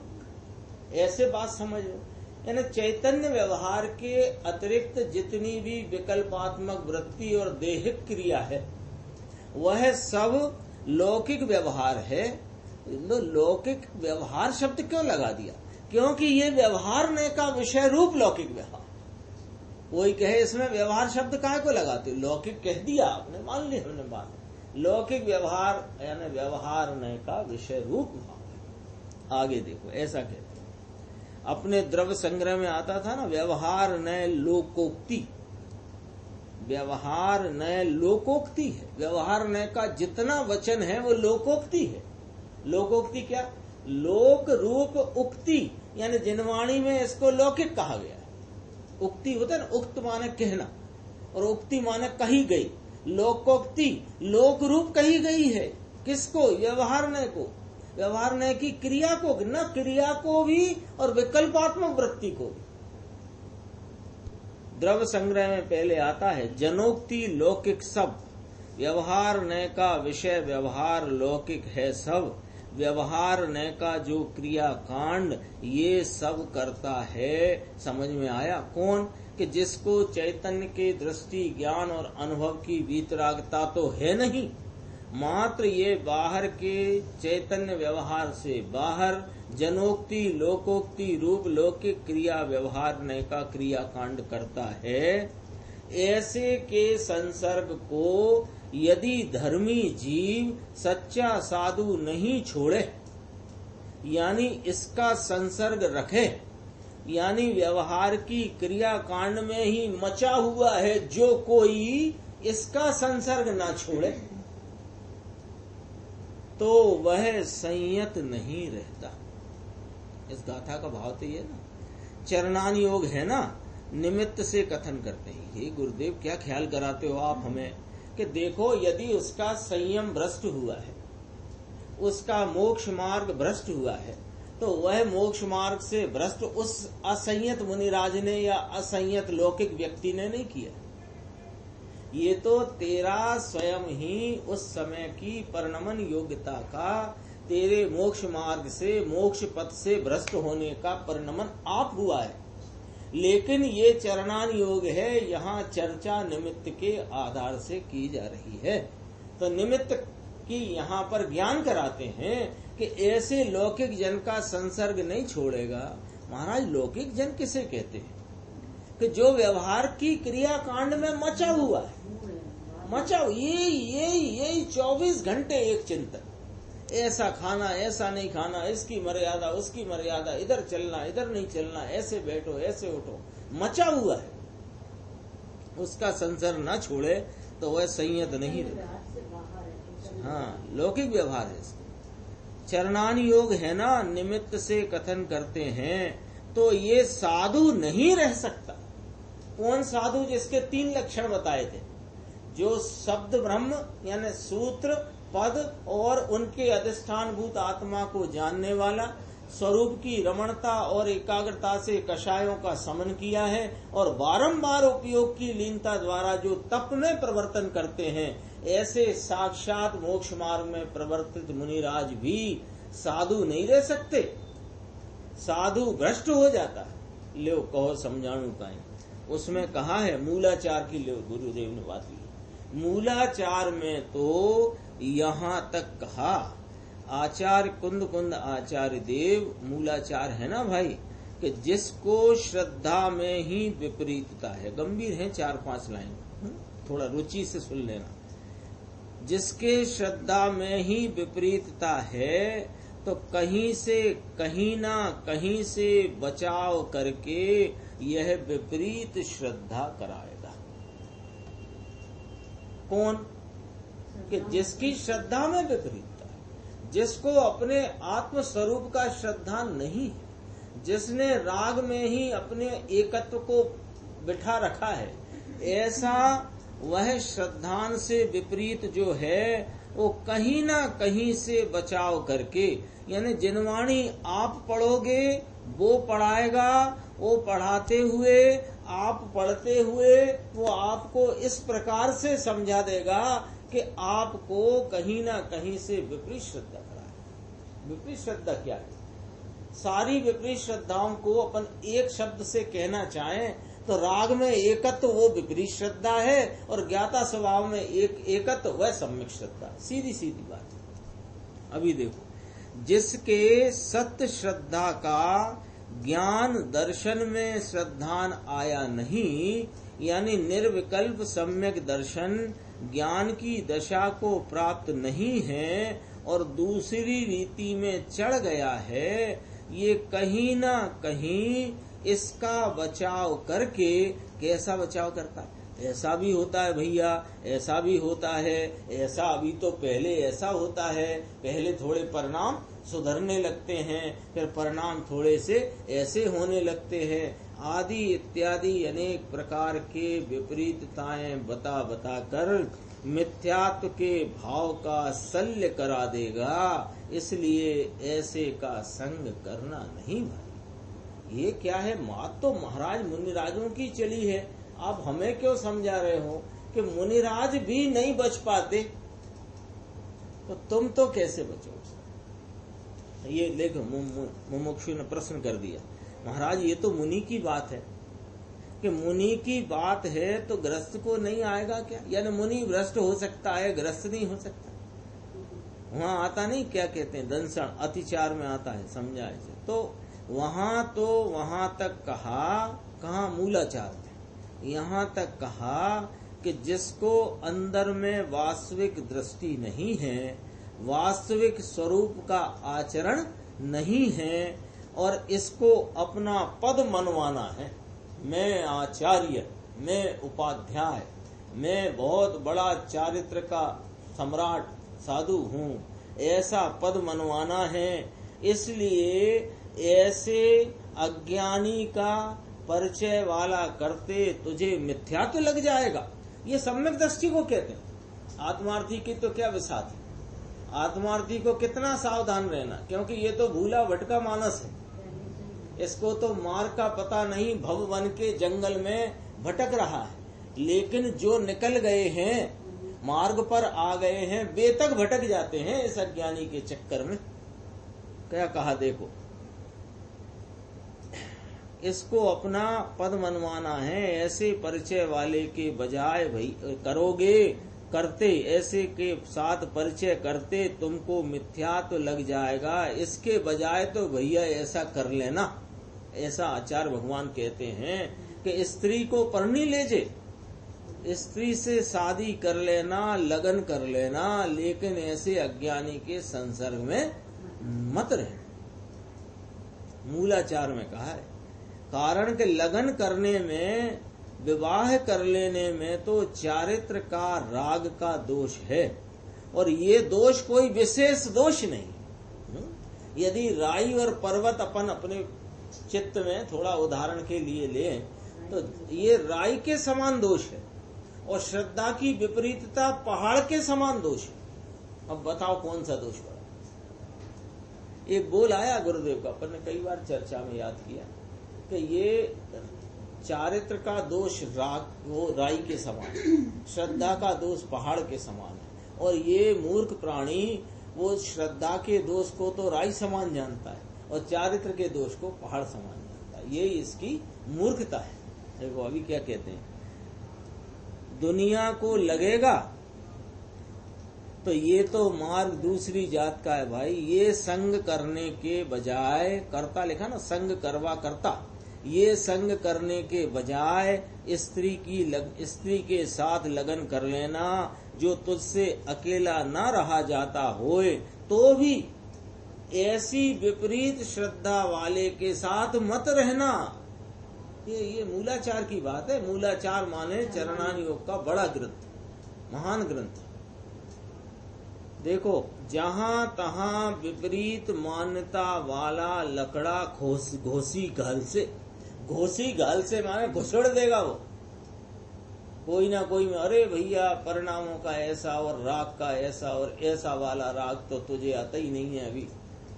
ऐसे बात समझ लो। यानी चैतन्य व्यवहार के अतिरिक्त जितनी भी विकल्पात्मक वृत्ति और देहिक क्रिया है वह सब लौकिक व्यवहार है। लौकिक व्यवहार शब्द क्यों लगा दिया? क्योंकि ये व्यवहार न का विषय रूप लौकिक व्यवहार। कोई कहे इसमें व्यवहार शब्द काहे को लगाते, लौकिक कह दिया आपने, मान ली हमने बात। लौकिक व्यवहार यानी व्यवहार न का विषय रूप भाव। आगे देखो, ऐसा कहते हैं, अपने द्रव्य संग्रह में आता था ना, व्यवहार न लोकोक्ति। व्यवहार न लोकोक्ति है। व्यवहार न का जितना वचन है वो लोकोक्ति है। लोकोक्ति क्या? लोक रूप उक्ति, यानी जिनवाणी में इसको लौकिक कहा गया है। उक्ति होता है ना, उक्त माने कहना और उक्ति माने कही गई। लोकोक्ति लोक रूप कही गई है। किसको? व्यवहार न को। व्यवहार न की क्रिया को, न क्रिया को भी और विकल्पात्मक वृत्ति को भी। द्रव्य संग्रह में पहले आता है जनोक्ति लौकिक सब। व्यवहार न का विषय व्यवहार लौकिक है सब। व्यवहार न का जो क्रिया कांड ये सब करता है। समझ में आया? कौन? कि जिसको चैतन्य के दृष्टि ज्ञान और अनुभव की वीतरागता तो है नहीं, मात्र ये बाहर के चैतन्य व्यवहार से बाहर जनोक्ति लोकोक्ति रूप लौकिक क्रिया व्यवहार न का क्रिया कांड करता है। ऐसे के संसर्ग को यदि धर्मी जीव सच्चा साधु नहीं छोड़े, यानी इसका संसर्ग रखे, यानी व्यवहार की क्रिया कांड में ही मचा हुआ है जो कोई, इसका संसर्ग ना छोड़े तो वह संयत नहीं रहता। इस गाथा का भाव तो ये ना, चरणान योग है ना, निमित्त से कथन करते हैं। हे गुरुदेव, क्या ख्याल कराते हो आप हमें कि देखो, यदि उसका संयम भ्रष्ट हुआ है, उसका मोक्ष मार्ग भ्रष्ट हुआ है, तो वह मोक्ष मार्ग से भ्रष्ट उस असंयत मुनिराज ने या असंयत लौकिक व्यक्ति ने नहीं किया। ये तो तेरा स्वयं ही उस समय की परिणमन योग्यता का, तेरे मोक्ष मार्ग से मोक्ष पथ से भ्रष्ट होने का परिणमन आप हुआ है। लेकिन ये चरणान योग है, यहाँ चर्चा निमित्त के आधार से की जा रही है। तो निमित्त की यहाँ पर ज्ञान कराते हैं कि ऐसे लौकिक जन का संसर्ग नहीं छोड़ेगा। महाराज, लौकिक जन किसे कहते हैं? कि जो व्यवहार की क्रिया कांड में मचा हुआ है, ये 24 घंटे एक चिंतन, ऐसा खाना ऐसा नहीं खाना, इसकी मर्यादा उसकी मर्यादा, इधर चलना इधर नहीं चलना, ऐसे बैठो ऐसे उठो, मचा हुआ है। उसका संसर्ग न छोड़े तो वह संयत नहीं रहता। हाँ, लौकिक व्यवहार है इसका। चरणान योग है ना, निमित्त से कथन करते हैं तो ये साधु नहीं रह सकता। कौन साधु? जिसके 3 लक्षण बताए थे, जो शब्द ब्रह्म यानी सूत्र पद और उनके अधिष्ठानभूत आत्मा को जानने वाला, स्वरूप की रमणता और एकाग्रता से कषायों का समन किया है और बारंबार उपयोग की लीनता द्वारा जो तप में प्रवर्तन करते हैं, ऐसे साक्षात मोक्ष मार्ग में प्रवर्तित मुनिराज भी साधु नहीं रह सकते। साधु भ्रष्ट हो जाता है। लो कहो समझाणु काई, उसमें कहा है मूलाचार की। लो गुरुदेव ने बात की, मूलाचार में तो यहाँ तक कहा, आचार्य कुंद आचार्य देव मूलाचार है ना भाई, कि जिसको श्रद्धा में ही विपरीतता है। गंभीर है 4-5 लाइन, थोड़ा रुचि से सुन लेना। जिसके श्रद्धा में ही विपरीतता है तो कहीं से कहीं ना कहीं से बचाव करके यह विपरीत श्रद्धा कराएगा। कौन? कि जिसकी श्रद्धा में विपरीतता है, जिसको अपने आत्म स्वरूप का श्रद्धा नहीं है, जिसने राग में ही अपने एकत्व को बिठा रखा है, ऐसा वह श्रद्धान से विपरीत जो है वो कहीं ना कहीं से बचाव करके, यानी जिनवाणी आप पढ़ोगे वो पढ़ाएगा, वो पढ़ाते हुए आप पढ़ते हुए वो आपको इस प्रकार से समझा देगा कि आपको कहीं ना कहीं से विपरीत श्रद्धा कराए। विपरीत श्रद्धा क्या है? सारी विपरीत श्रद्धाओं को अपन एक शब्द से कहना चाहें तो राग में एकत्व वो विपरीत श्रद्धा है और ज्ञाता स्वभाव में एकत्व वह सम्यक श्रद्धा। सीधी सीधी बात है। अभी देखो, जिसके सत्य श्रद्धा का ज्ञान दर्शन में श्रद्धान आया नहीं, यानी निर्विकल्प सम्यक दर्शन ज्ञान की दशा को प्राप्त नहीं है और दूसरी रीति में चढ़ गया है, ये कहीं ना कहीं इसका बचाव करके, कैसा बचाव करता है? ऐसा भी होता है भैया, ऐसा भी होता है, ऐसा अभी तो पहले ऐसा होता है, पहले थोड़े परिणाम सुधरने लगते हैं, फिर परिणाम थोड़े से ऐसे होने लगते हैं, आदि इत्यादि अनेक प्रकार के विपरीतताएं बता बता कर मिथ्यात्व के भाव का शल्य करा देगा। इसलिए ऐसे का संग करना नहीं भाई। ये क्या है? बात तो महाराज मुनिराजों की चली है, आप हमें क्यों समझा रहे हो कि मुनिराज भी नहीं बच पाते तो तुम तो कैसे बचोगे? ये देखो, मुमुक्षु ने प्रश्न कर दिया, महाराज ये तो मुनि की बात है कि मुनि की बात है तो ग्रस्त को नहीं आएगा क्या? यानी मुनि भ्रष्ट हो सकता है, ग्रस्त नहीं हो सकता? वहां आता नहीं, क्या कहते हैं, दंसण अतिचार में आता है, समझा ऐसे। तो वहां तक कहा, कहा मूलाचार में, यहाँ तक कहा कि जिसको अंदर में वास्तविक दृष्टि नहीं है, वास्तविक स्वरूप का आचरण नहीं है और इसको अपना पद मनवाना है, मैं आचार्य, मैं उपाध्याय, मैं बहुत बड़ा चारित्र का सम्राट साधु हूँ, ऐसा पद मनवाना है। इसलिए ऐसे अज्ञानी का परिचय वाला करते तुझे मिथ्यात्व लग जाएगा। ये सम्यक दृष्टि को कहते हैं। आत्मार्थी की तो क्या विसात है, आत्मार्थी को कितना सावधान रहना, क्योंकि ये तो भूला भटका मानस है, इसको तो मार्ग का पता नहीं, भव वन के जंगल में भटक रहा है। लेकिन जो निकल गए हैं, मार्ग पर आ गए हैं, वे तक भटक जाते हैं इस अज्ञानी के चक्कर में। क्या कहा देखो, इसको अपना पद मनवाना है, ऐसे परिचय वाले के बजाय भाई करोगे, करते ऐसे के साथ परिचय करते तुमको मिथ्यात्व लग जाएगा। इसके बजाय तो भैया ऐसा कर लेना, ऐसा आचार्य भगवान कहते हैं कि स्त्री को परनी ले जे, स्त्री से शादी कर लेना, लगन कर लेना, लेकिन ऐसे अज्ञानी के संसर्ग में मत रहे। मूलाचार में कहा है, कारण के लगन करने में, विवाह कर लेने में तो चारित्र का, राग का दोष है और ये दोष कोई विशेष दोष नहीं। यदि राई और पर्वत अपन अपने चित्त में थोड़ा उदाहरण के लिए लें तो ये राई के समान दोष है और श्रद्धा की विपरीतता पहाड़ के समान दोष है। अब बताओ कौन सा दोष बड़ा? एक बोल आया गुरुदेव का, अपन ने कई बार चर्चा में याद किया कि ये चारित्र का दोष राग वो राई के समान, श्रद्धा का दोष पहाड़ के समान है और ये मूर्ख प्राणी वो श्रद्धा के दोष को तो राई समान जानता है और चारित्र के दोष को पहाड़ समान जानता है। ये इसकी मूर्खता है। देखो अभी क्या कहते हैं, दुनिया को लगेगा तो ये तो मार्ग दूसरी जात का है भाई। ये संग करने के बजाय, करता लिखा ना, संग करवा करता, ये संग करने के बजाय स्त्री के साथ लगन कर लेना, जो तुझसे अकेला ना रहा जाता होए तो भी ऐसी विपरीत श्रद्धा वाले के साथ मत रहना। ये मूलाचार की बात है। मूलाचार माने चरणान योग का बड़ा ग्रंथ, महान ग्रंथ। देखो, जहां तहां विपरीत मान्यता वाला लकड़ा घोसी घाल से माने घुसड़ देगा वो। कोई ना कोई में, अरे भैया परिणामों का ऐसा और राग का ऐसा और ऐसा वाला राग तो तुझे आता ही नहीं है अभी।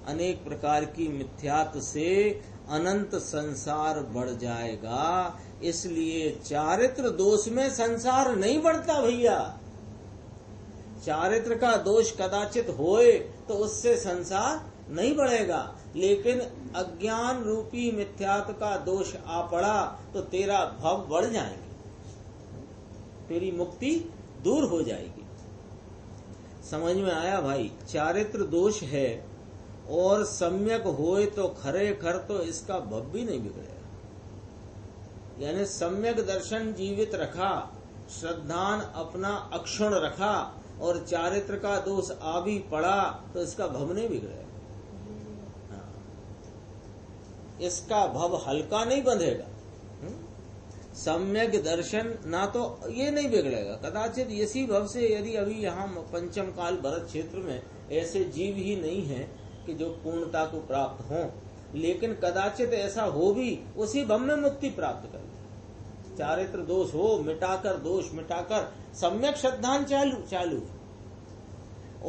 अनेक प्रकार की मिथ्यात्व से अनंत संसार बढ़ जाएगा। इसलिए चारित्र दोष में संसार नहीं बढ़ता भैया। चारित्र का दोष कदाचित होए तो उससे संसार नहीं बढ़ेगा, लेकिन अज्ञान रूपी मिथ्यात्व का दोष आ पड़ा तो तेरा भव बढ़ जाएंगे, तेरी मुक्ति दूर हो जाएगी। समझ में आया भाई? चारित्र दोष है और सम्यक होए तो खरे खर तो इसका भव भी नहीं बिगड़ेगा। यानी सम्यक दर्शन जीवित रखा, श्रद्धान अपना अक्षुण रखा और चारित्र का दोष आ भी पड़ा तो इसका भव नहीं बिगड़ेगा। इसका भव हल्का नहीं बंधेगा। सम्यक दर्शन ना तो ये नहीं बिगड़ेगा। कदाचित इसी भव से यदि अभी यहाँ पंचम काल भरत क्षेत्र में ऐसे जीव ही नहीं है कि जो पूर्णता को प्राप्त हों, लेकिन कदाचित ऐसा हो भी उसी भव में मुक्ति प्राप्त कर। चारित्र दोष हो मिटाकर, दोष मिटाकर सम्यक श्रद्धान चालू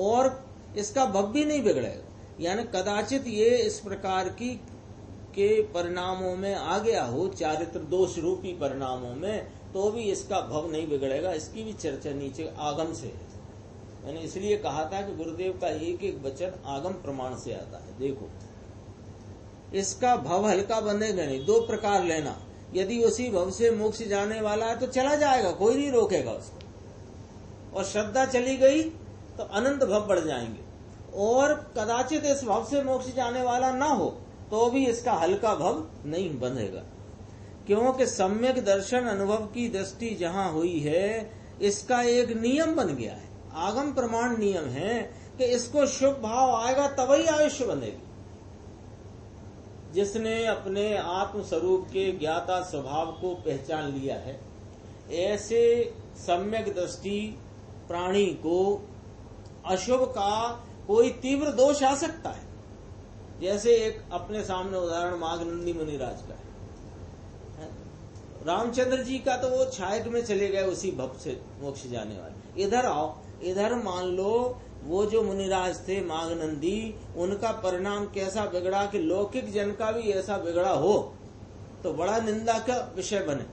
और इसका भव भी नहीं बिगड़ेगा। यानी कदाचित ये इस प्रकार के परिणामों में आ गया हो, चारित्र दोष रूपी परिणामों में, तो भी इसका भव नहीं बिगड़ेगा। इसकी भी चर्चा नीचे आगम से है। मैंने इसलिए कहा था कि गुरुदेव का एक एक वचन आगम प्रमाण से आता है। देखो, इसका भव हल्का बंधेगा नहीं। दो प्रकार लेना, यदि उसी भव से मोक्ष जाने वाला है तो चला जाएगा, कोई नहीं रोकेगा उसको। और श्रद्धा चली गई तो अनंत भव बढ़ जाएंगे। और कदाचित इस भव से मोक्ष जाने वाला ना हो तो भी इसका हल्का भव नहीं बंधेगा, क्योंकि सम्यक दर्शन अनुभव की दृष्टि जहां हुई है, इसका एक नियम बन गया है। आगम प्रमाण नियम है कि इसको शुभ भाव आएगा तभी आयुष्य बंधेगी। जिसने अपने आत्म स्वरूप के ज्ञाता स्वभाव को पहचान लिया है, ऐसे सम्यक दृष्टि प्राणी को अशुभ का कोई तीव्र दोष आ सकता है। जैसे एक अपने सामने उदाहरण माघनंदी मुनिराज का है। रामचंद्र जी का तो वो छायक में चले गए उसी भव से मोक्ष जाने वाले। इधर आओ, इधर मान लो वो जो मुनिराज थे माघनंदी, उनका परिणाम कैसा बिगड़ा कि लौकिक जन का भी ऐसा बिगड़ा हो तो बड़ा निंदा का विषय बने।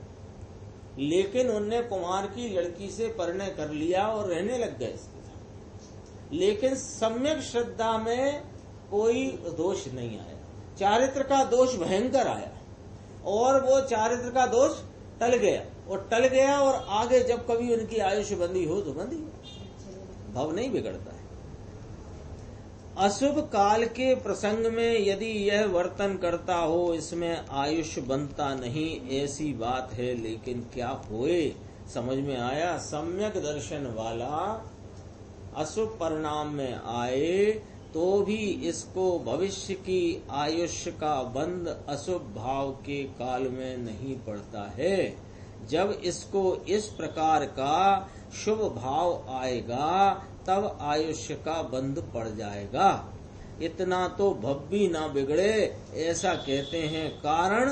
लेकिन उनने कुमार की लड़की से परिणय कर लिया और रहने लग गए इसके साथ। लेकिन सम्यक श्रद्धा में कोई दोष नहीं आया। चारित्र का दोष भयंकर आया और वो चारित्र का दोष टल गया और आगे जब कभी उनकी आयुष्य बंदी हो तो बंदी, भव नहीं बिगड़ता है। अशुभ काल के प्रसंग में यदि यह वर्तन करता हो, इसमें आयुष्य बनता नहीं, ऐसी बात है। लेकिन क्या होए? समझ में आया? सम्यक दर्शन वाला अशुभ परिणाम में आए तो भी इसको भविष्य की आयुष्य का बंध अशुभ भाव के काल में नहीं पड़ता है। जब इसको इस प्रकार का शुभ भाव आएगा तब आयुष्य का बंध पड़ जाएगा। इतना तो भव भी ना बिगड़े, ऐसा कहते हैं। कारण,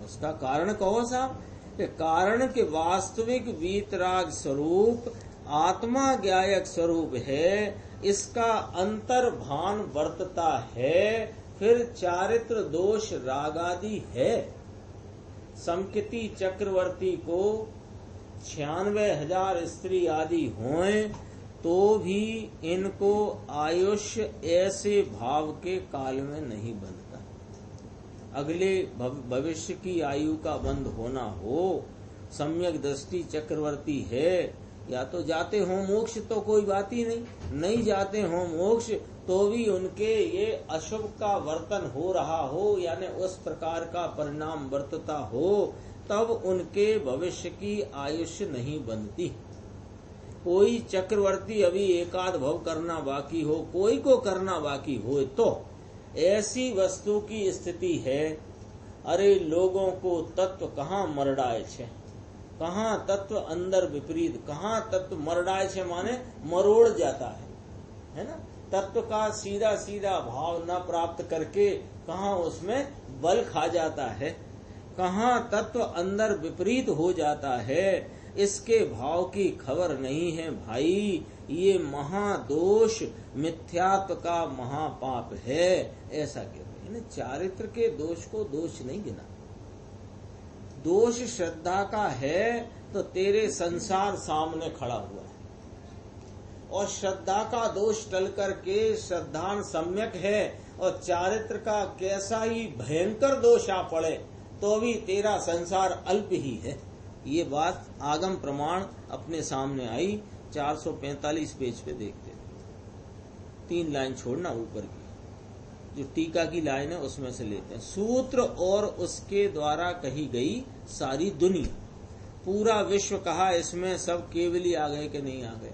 उसका कारण कहो साहब। कि कारण के वास्तविक वीतराग स्वरूप आत्मा ज्ञायक स्वरूप है, इसका अंतर्भान वर्तता है। फिर चारित्र दोष रागादि है। समकिति चक्रवर्ती को 96,000 स्त्री आदि होएं तो भी इनको आयुष्य ऐसे भाव के काल में नहीं बनता। अगले भविष्य की आयु का बंद होना हो, सम्यक दृष्टि चक्रवर्ती है, या तो जाते हो मोक्ष तो कोई बात ही नहीं जाते हो मोक्ष तो भी उनके ये अशुभ का वर्तन हो रहा हो, यानी उस प्रकार का परिणाम वर्तता हो, तब उनके भविष्य की आयुष्य नहीं बनती। कोई चक्रवर्ती अभी एकाध भव करना बाकी हो, कोई को करना बाकी हो, तो ऐसी वस्तु की स्थिति है। अरे लोगों को तत्व कहाँ मरडाए छे, कहाँ तत्व अंदर विपरीत, कहाँ तत्व मरडाए छे माने मरोड़ जाता है। है ना। तत्व का सीधा सीधा भाव न प्राप्त करके कहाँ उसमें बल खा जाता है, कहाँ तत्व अंदर विपरीत हो जाता है, इसके भाव की खबर नहीं है भाई। ये महादोष मिथ्यात्व का महापाप है, ऐसा कहते हैं ना। चारित्र के दोष को दोष नहीं गिना। दोष श्रद्धा का है तो तेरे संसार सामने खड़ा हुआ है, और श्रद्धा का दोष टल करके श्रद्धान सम्यक है, और चारित्र का कैसा ही भयंकर दोष आ पड़े तो भी तेरा संसार अल्प ही है। ये बात आगम प्रमाण अपने सामने आई। 445 पेज पे देखते, 3 लाइन छोड़ना ऊपर की, जो टीका की लाइन है उसमें से लेते हैं। सूत्र और उसके द्वारा कही गई सारी दुनिया, पूरा विश्व कहा, इसमें सब केवली आ गए कि नहीं आ गए।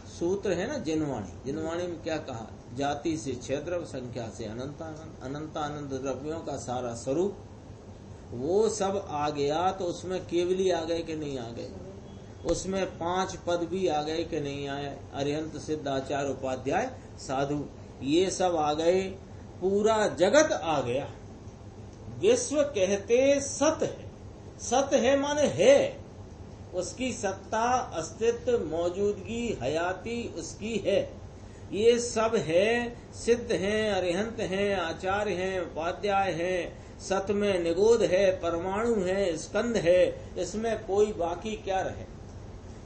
सूत्र है ना जिनवाणी, जिनवाणी में क्या कहा, जाति से क्षेत्र, संख्या से अनंतानंद, अनंतानंद द्रव्यों का सारा स्वरूप, वो सब आ गया तो उसमें केवली आ गए कि नहीं आ गए। उसमें 5 पद भी आ गए कि नहीं आए, अरिहंत सिद्ध आचार्य उपाध्याय साधु, ये सब आ गए, पूरा जगत आ गया। विश्व कहते सत है, सत है माने है, उसकी सत्ता, अस्तित्व, मौजूदगी, हयाती उसकी है। ये सब है, सिद्ध हैं, अरिहंत हैं, आचार्य हैं, उपाध्याय हैं, सत में निगोद है, परमाणु है, स्कंद है, इसमें कोई बाकी क्या रहे।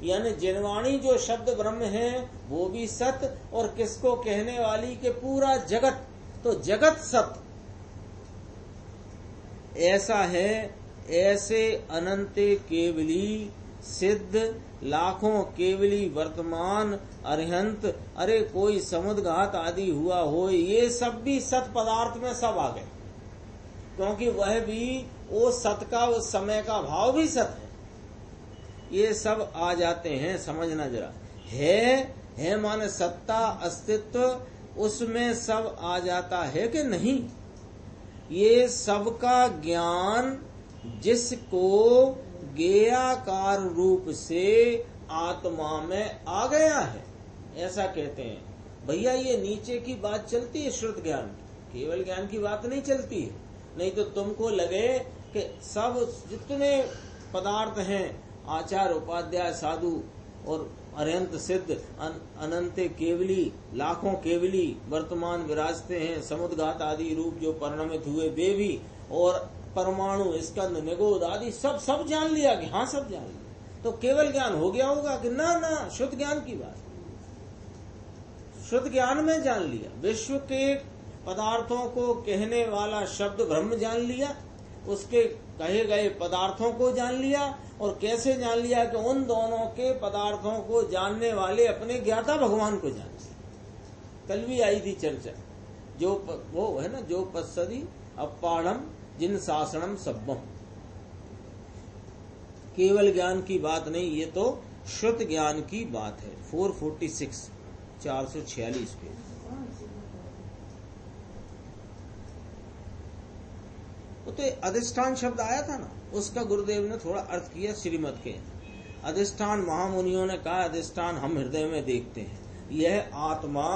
यानी जिनवाणी जो शब्द ब्रह्म है वो भी सत, और किसको कहने वाली के पूरा जगत, तो जगत सत ऐसा है। ऐसे अनंत केवली, सिद्ध, लाखों केवली, वर्तमान, अरिहंत, अरे कोई समुद्घात आदि हुआ हो, ये सब भी सत पदार्थ में सब आ गए, क्योंकि वह भी वो सत का, उस समय का भाव भी सत है। ये सब आ जाते हैं, समझना जरा। है माने सत्ता, अस्तित्व, उसमें सब आ जाता है कि नहीं। ये सबका ज्ञान जिसको ज्ञेयाकार रूप से आत्मा में आ गया है, ऐसा कहते हैं। भैया ये नीचे की बात चलती है, श्रुत ज्ञान, केवल ज्ञान की बात नहीं चलती है। नहीं तो तुमको लगे कि सब जितने पदार्थ हैं, आचार, उपाध्याय, साधु और अरिहंत, सिद्ध, अनंत केवली, लाखों केवली वर्तमान विराजते हैं, समुद्घात आदि रूप जो परिणमित हुए वे भी, और परमाणु, स्कंद, निगोद आदि सब जान लिया कि हाँ सब जान लिया, तो केवल ज्ञान हो गया होगा कि ना, शुद्ध ज्ञान की बात, शुद्ध ज्ञान में जान लिया। विश्व के पदार्थों को कहने वाला शब्द ब्रह्म जान लिया, उसके कहे गए पदार्थों को जान लिया, और कैसे जान लिया कि उन दोनों के पदार्थों को जानने वाले अपने ज्ञाता भगवान को जान लिया। कल भी आई थी चर्चा, जो वो है ना, जो पश्यति अपाढ़म जिन शासनम सब्बम, केवल ज्ञान की बात नहीं, ये तो शुद्ध ज्ञान की बात है। 446 446 पे तो अधिष्ठान शब्द आया था ना, उसका गुरुदेव ने थोड़ा अर्थ किया श्रीमद के। अधिष्ठान महामुनियों ने कहा अधिष्ठान हम हृदय में देखते हैं, यह आत्मा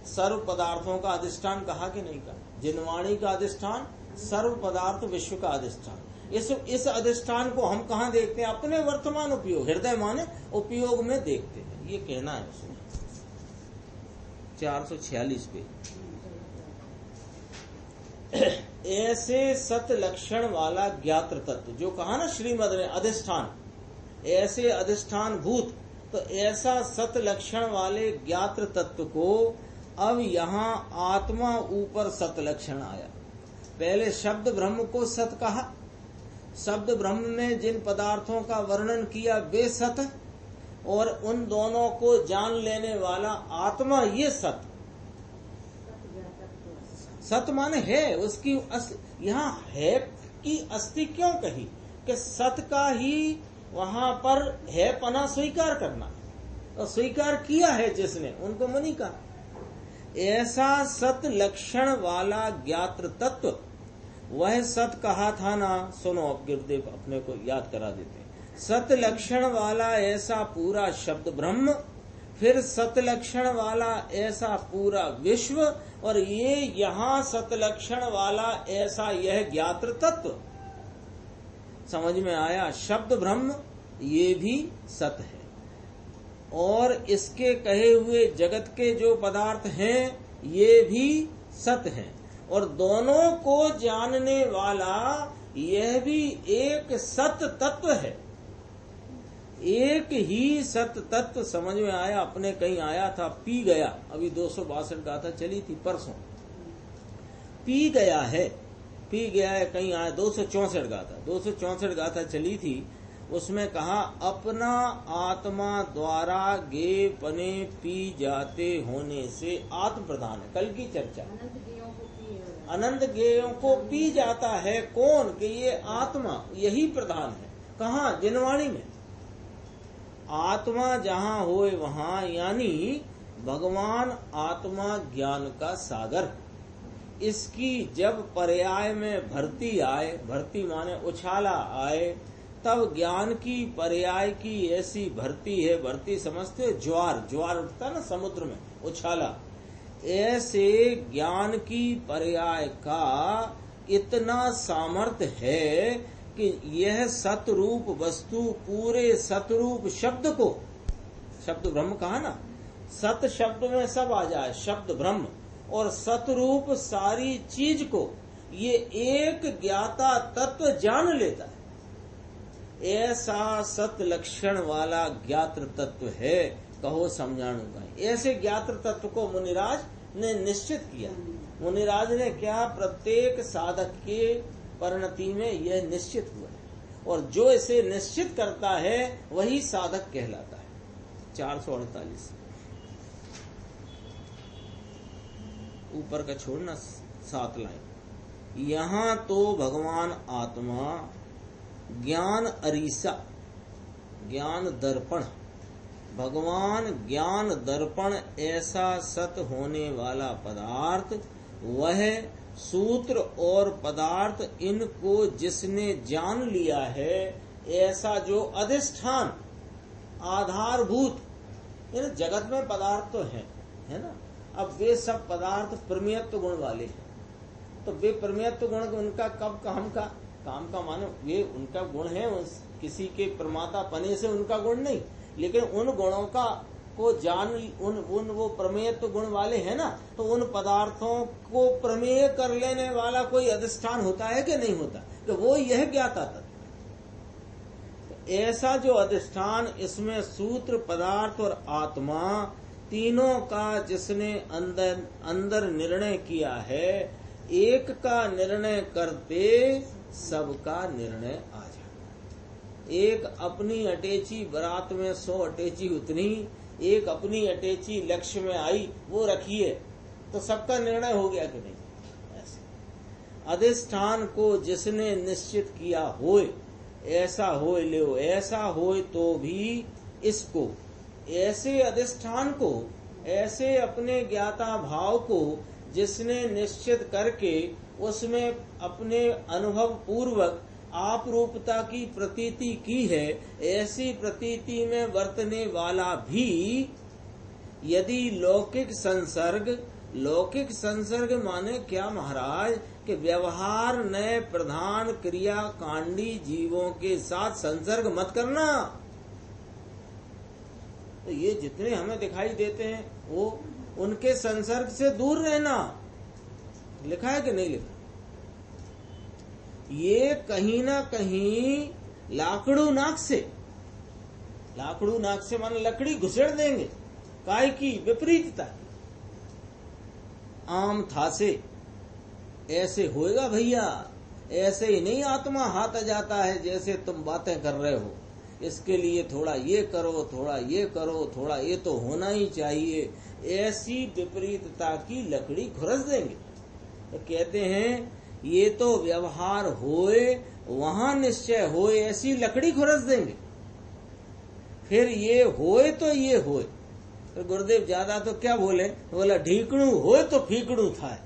सर्व पदार्थों का अधिष्ठान कहा कि नहीं कहा। जिनवाणी का अधिष्ठान, सर्व पदार्थ विश्व का अधिष्ठान। इस अधिष्ठान को हम कहाँ देखते हैं, अपने वर्तमान उपयोग, हृदय माने उपयोग में देखते हैं, ये कहना है उसने। 446 पे ऐसे सत लक्षण वाला ज्ञात्र तत्व, जो कहा ना श्रीमद ने अधिष्ठान, ऐसे अधिष्ठान भूत, तो ऐसा सत लक्षण वाले ज्ञात्र तत्व को अब यहाँ आत्मा ऊपर सत लक्षण आया। पहले शब्द ब्रह्म को सत कहा, शब्द ब्रह्म ने जिन पदार्थों का वर्णन किया वे सत, और उन दोनों को जान लेने वाला आत्मा ये सत। सत माने है, उसकी यहाँ है की अस्थि क्यों कही कि सत का ही वहां पर है पना स्वीकार करना, और स्वीकार किया है जिसने, उनको मुनि कहा। ऐसा सत लक्षण वाला ज्ञात्र तत्व, वह सत कहा था ना, सुनो अब गुरुदेव अपने को याद करा देते हैं। सत लक्षण वाला ऐसा पूरा शब्द ब्रह्म, फिर सतलक्षण वाला ऐसा पूरा विश्व, और ये यहाँ सतलक्षण वाला ऐसा यह ज्ञात्र तत्व। समझ में आया? शब्द ब्रह्म ये भी सत है, और इसके कहे हुए जगत के जो पदार्थ हैं ये भी सत हैं, और दोनों को जानने वाला यह भी एक सत तत्व है। एक ही सत तत्व। समझ में आया? अपने कहीं आया था, पी गया, अभी 262 गाथा चली थी परसों, पी गया है कहीं आया, 264 गाथा चली थी। उसमें कहा अपना आत्मा द्वारा गे पने पी जाते होने से आत्म प्रधान है। कल की चर्चा, अनंत गेयों को पी जाता है कौन? कि ये आत्मा, यही प्रधान है। कहाँ? जिनवाणी में। आत्मा जहाँ होए वहाँ, यानी भगवान आत्मा ज्ञान का सागर। इसकी जब पर्याय में भर्ती आए, भर्ती माने उछाला आए, तब ज्ञान की पर्याय की ऐसी भर्ती है। भर्ती समझते हो? ज्वार उठता ना समुद्र में, उछाला। ऐसे ज्ञान की पर्याय का इतना सामर्थ्य है कि यह सतरूप वस्तु पूरे सतरूप शब्द को, शब्द ब्रह्म कहा ना, सत शब्द में सब आ जाए, शब्द ब्रह्म, और सतरूप सारी चीज को ये एक ज्ञाता तत्व जान लेता है। ऐसा सत लक्षण वाला ज्ञात्र तत्व है। कहो समझाणुगा। ऐसे ज्ञात्र तत्व को मुनिराज ने निश्चित किया। मुनिराज ने क्या? प्रत्येक साधक के परिणति में यह निश्चित हुआ है, और जो इसे निश्चित करता है वही साधक कहलाता है। 448 ऊपर का छोड़ना, 7 लाइन। यहाँ तो भगवान आत्मा ज्ञान अरीसा, ज्ञान दर्पण, भगवान ज्ञान दर्पण ऐसा सत होने वाला पदार्थ, वह सूत्र और पदार्थ, इनको जिसने जान लिया है, ऐसा जो अधिष्ठान आधारभूत, जगत में पदार्थ तो है ना। अब वे सब पदार्थ प्रमेयत्व गुण वाले हैं, तो वे प्रमेयत्व गुण उनका कब काम का माने वे उनका गुण है, किसी के प्रमाता पने से उनका गुण नहीं, लेकिन उन गुणों का को जान, उन वो प्रमेयत्व गुण वाले हैं ना, तो उन पदार्थों को प्रमेय कर लेने वाला कोई अधिष्ठान होता है कि नहीं होता? कि वो यह ज्ञाता तत्व। तो ऐसा जो अधिष्ठान, इसमें सूत्र, पदार्थ और आत्मा तीनों का जिसने अंदर निर्णय किया है, एक का निर्णय करते सबका निर्णय आ जाए। एक अपनी अटैची बारात में 100 अटैची उतनी, एक अपनी अटैची लक्ष्य में आई, वो रखिए, तो सबका निर्णय हो गया कि नहीं? ऐसे अधिष्ठान को जिसने निश्चित किया होए, ऐसा होए ले, ऐसा होए तो भी इसको, ऐसे अधिष्ठान को, ऐसे अपने ज्ञाता भाव को जिसने निश्चित करके उसमें अपने अनुभव पूर्वक आप रूपता की प्रतीति की है, ऐसी प्रतीति में वर्तने वाला भी यदि लौकिक संसर्ग माने क्या महाराज? कि व्यवहार नए प्रधान क्रिया कांडी जीवों के साथ संसर्ग मत करना। तो ये जितने हमें दिखाई देते हैं वो उनके संसर्ग से दूर रहना। लिखा है कि नहीं लिखा? ये कहीं ना कहीं लाकड़ू नाक से माने लकड़ी घुसेड़ देंगे। काय की? विपरीतता की। आम था से ऐसे होएगा भैया, ऐसे ही नहीं आत्मा हाथ आ जाता है जैसे तुम बातें कर रहे हो। इसके लिए थोड़ा ये करो, थोड़ा ये करो, थोड़ा ये तो होना ही चाहिए, ऐसी विपरीतता की लकड़ी घुरस देंगे। तो कहते हैं ये तो व्यवहार होए वहां निश्चय होए, ऐसी लकड़ी घुरस देंगे। फिर ये होए तो ये होए। तो गुरुदेव ज्यादा तो क्या बोले? बोला ढीकणू होए तो फीकणू था।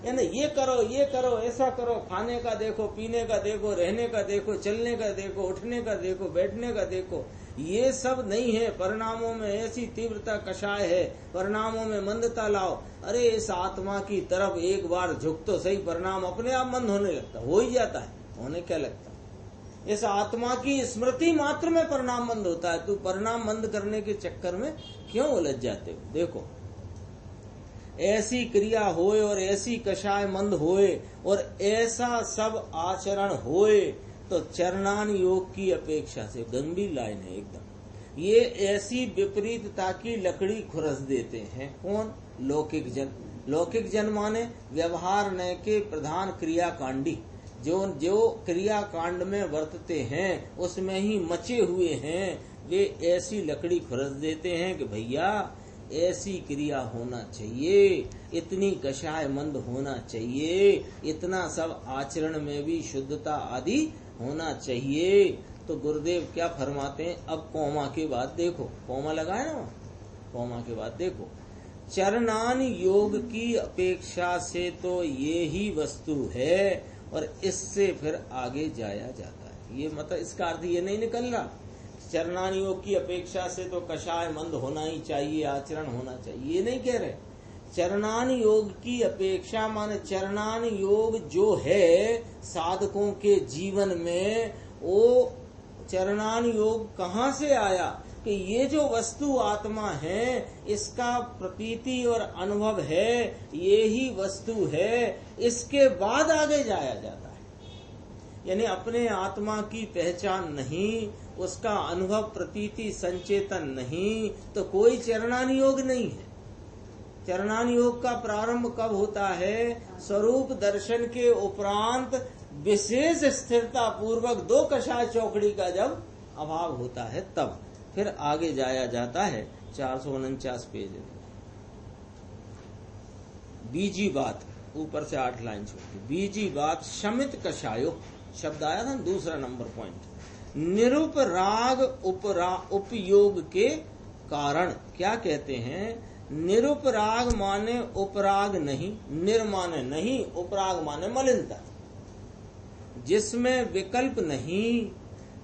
यानी ये करो, ऐसा करो, खाने का देखो, पीने का देखो, रहने का देखो, चलने का देखो, उठने का देखो, बैठने का देखो, ये सब नहीं है। परिणामों में ऐसी तीव्रता कषाय है, परिणामों में मंदता लाओ। अरे इस आत्मा की तरफ एक बार झुक तो सही, परिणाम अपने आप मंद होने लगता, हो ही जाता है। होने क्या लगता, इस आत्मा की स्मृति मात्र में परिणाम मंद होता है। तू परिणाम मंद करने के चक्कर में क्यों उलझ जाते हो? देखो, ऐसी क्रिया होए और ऐसी कषाय मंद होए और ऐसा सब आचरण होए तो चरणान योग की अपेक्षा से, गंभीर लाइन है एकदम, ये ऐसी विपरीतता की लकड़ी खुरस देते हैं। कौन? लौकिक जन। लौकिक जन माने व्यवहार न के प्रधान क्रियाकांडी, जो क्रिया कांड में वर्तते हैं उसमें ही मचे हुए हैं, वे ऐसी लकड़ी खुरस देते हैं कि भैया ऐसी क्रिया होना चाहिए, इतनी कषाय मंद होना चाहिए, इतना सब आचरण में भी शुद्धता आदि होना चाहिए। तो गुरुदेव क्या फरमाते हैं? अब कौमा के बाद देखो, कौमा लगाए ना, कौमा के बाद देखो, चरणान योग की अपेक्षा से तो ये ही वस्तु है और इससे फिर आगे जाया जाता है। ये मतलब इसका अर्थ ये नहीं निकल रहा चरणान योग की अपेक्षा से तो कषाय मंद होना ही चाहिए, आचरण होना चाहिए, ये नहीं कह रहे। चरणान योग की अपेक्षा माने चरणान योग जो है साधकों के जीवन में, वो चरणान योग कहाँ से आया कि ये जो वस्तु आत्मा है इसका प्रतीति और अनुभव है, ये ही वस्तु है, इसके बाद आगे जाया जाता है। यानी अपने आत्मा की पहचान नहीं, उसका अनुभव प्रतीति संचेतन नहीं, तो कोई चरणान योग नहीं है। चरणान योग का प्रारंभ कब होता है? स्वरूप दर्शन के उपरांत विशेष स्थिरता पूर्वक दो कषाय चौकड़ी का जब अभाव होता है, तब फिर आगे जाया जाता है। 449 पेज। बीजी बात, ऊपर से 8 लाइन छोटी। बीजी बात, शमित कषायो शब्द आया था, दूसरा नंबर पॉइंट। निरुपराग उपयोग के कारण क्या कहते हैं? निरुपराग माने उपराग नहीं, निर माने नहीं, उपराग माने मलिनता, जिसमें विकल्प नहीं,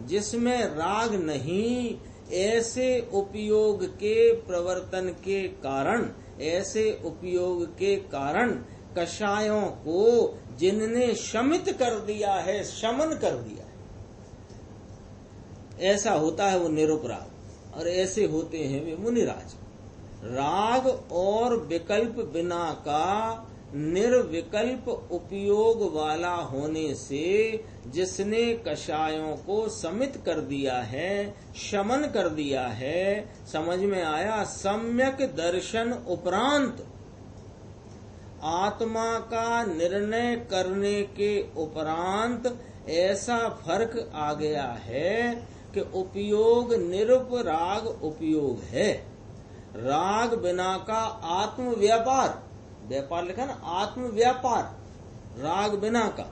जिसमें राग नहीं, ऐसे उपयोग के प्रवर्तन के कारण, ऐसे उपयोग के कारण कषायों को जिनने शमित कर दिया है, शमन कर दिया है, ऐसा होता है वो निरुपराग, और ऐसे होते हैं वे मुनिराज। राग और विकल्प बिना का निर्विकल्प उपयोग वाला होने से जिसने कषायों को समित कर दिया है, शमन कर दिया है, समझ में आया? सम्यक दर्शन उपरांत, आत्मा का निर्णय करने के उपरांत ऐसा फर्क आ गया है कि उपयोग निरुपराग उपयोग है। राग बिना का आत्म व्यापार, व्यापार लिखा ना, आत्म व्यापार, राग बिना का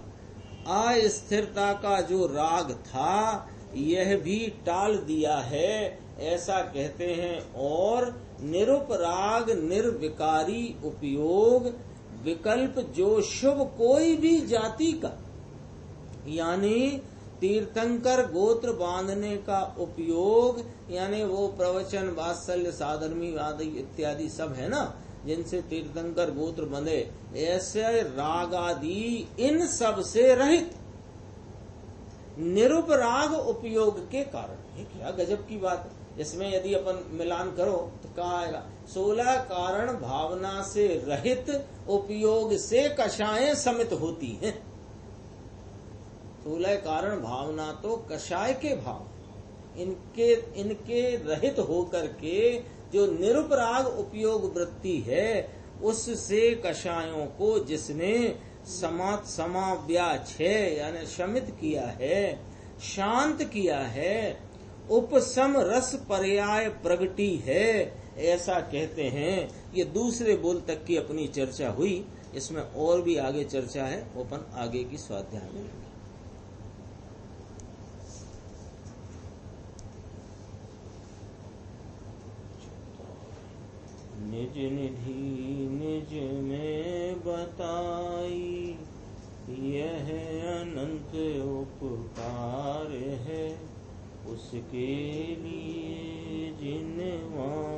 अस्थिरता का जो राग था यह भी टाल दिया है, ऐसा कहते हैं। और निरुपराग निर्विकारी उपयोग, विकल्प जो शुभ कोई भी जाति का, यानी तीर्थंकर गोत्र बांधने का उपयोग, यानी वो प्रवचन वात्सल्य साधर्मी आदि इत्यादि सब है ना, जिनसे तीर्थंकर गोत्र बंधे, ऐसे राग आदि इन सब से रहित निरुपराग उपयोग के कारण। ये क्या गजब की बात है। इसमें यदि अपन मिलान करो तो क्या आएगा? 16 कारण भावना से रहित उपयोग से कषायें समित होती हैं। 16 कारण भावना तो कषाय के भाव, इनके रहित होकर के जो निरुपराग उपयोग वृत्ति है, उससे कषायों को जिसने समाव्याच्छय यानी शमित किया है, शांत किया है, उपसम रस पर्याय प्रगति है, ऐसा कहते हैं। ये दूसरे बोल तक की अपनी चर्चा हुई, इसमें और भी आगे चर्चा है, वो अपन आगे की स्वाध्याय में लेंगे। निज निधि निज में बताई, यह अनंत उपकार है। उसके लिए जिनवा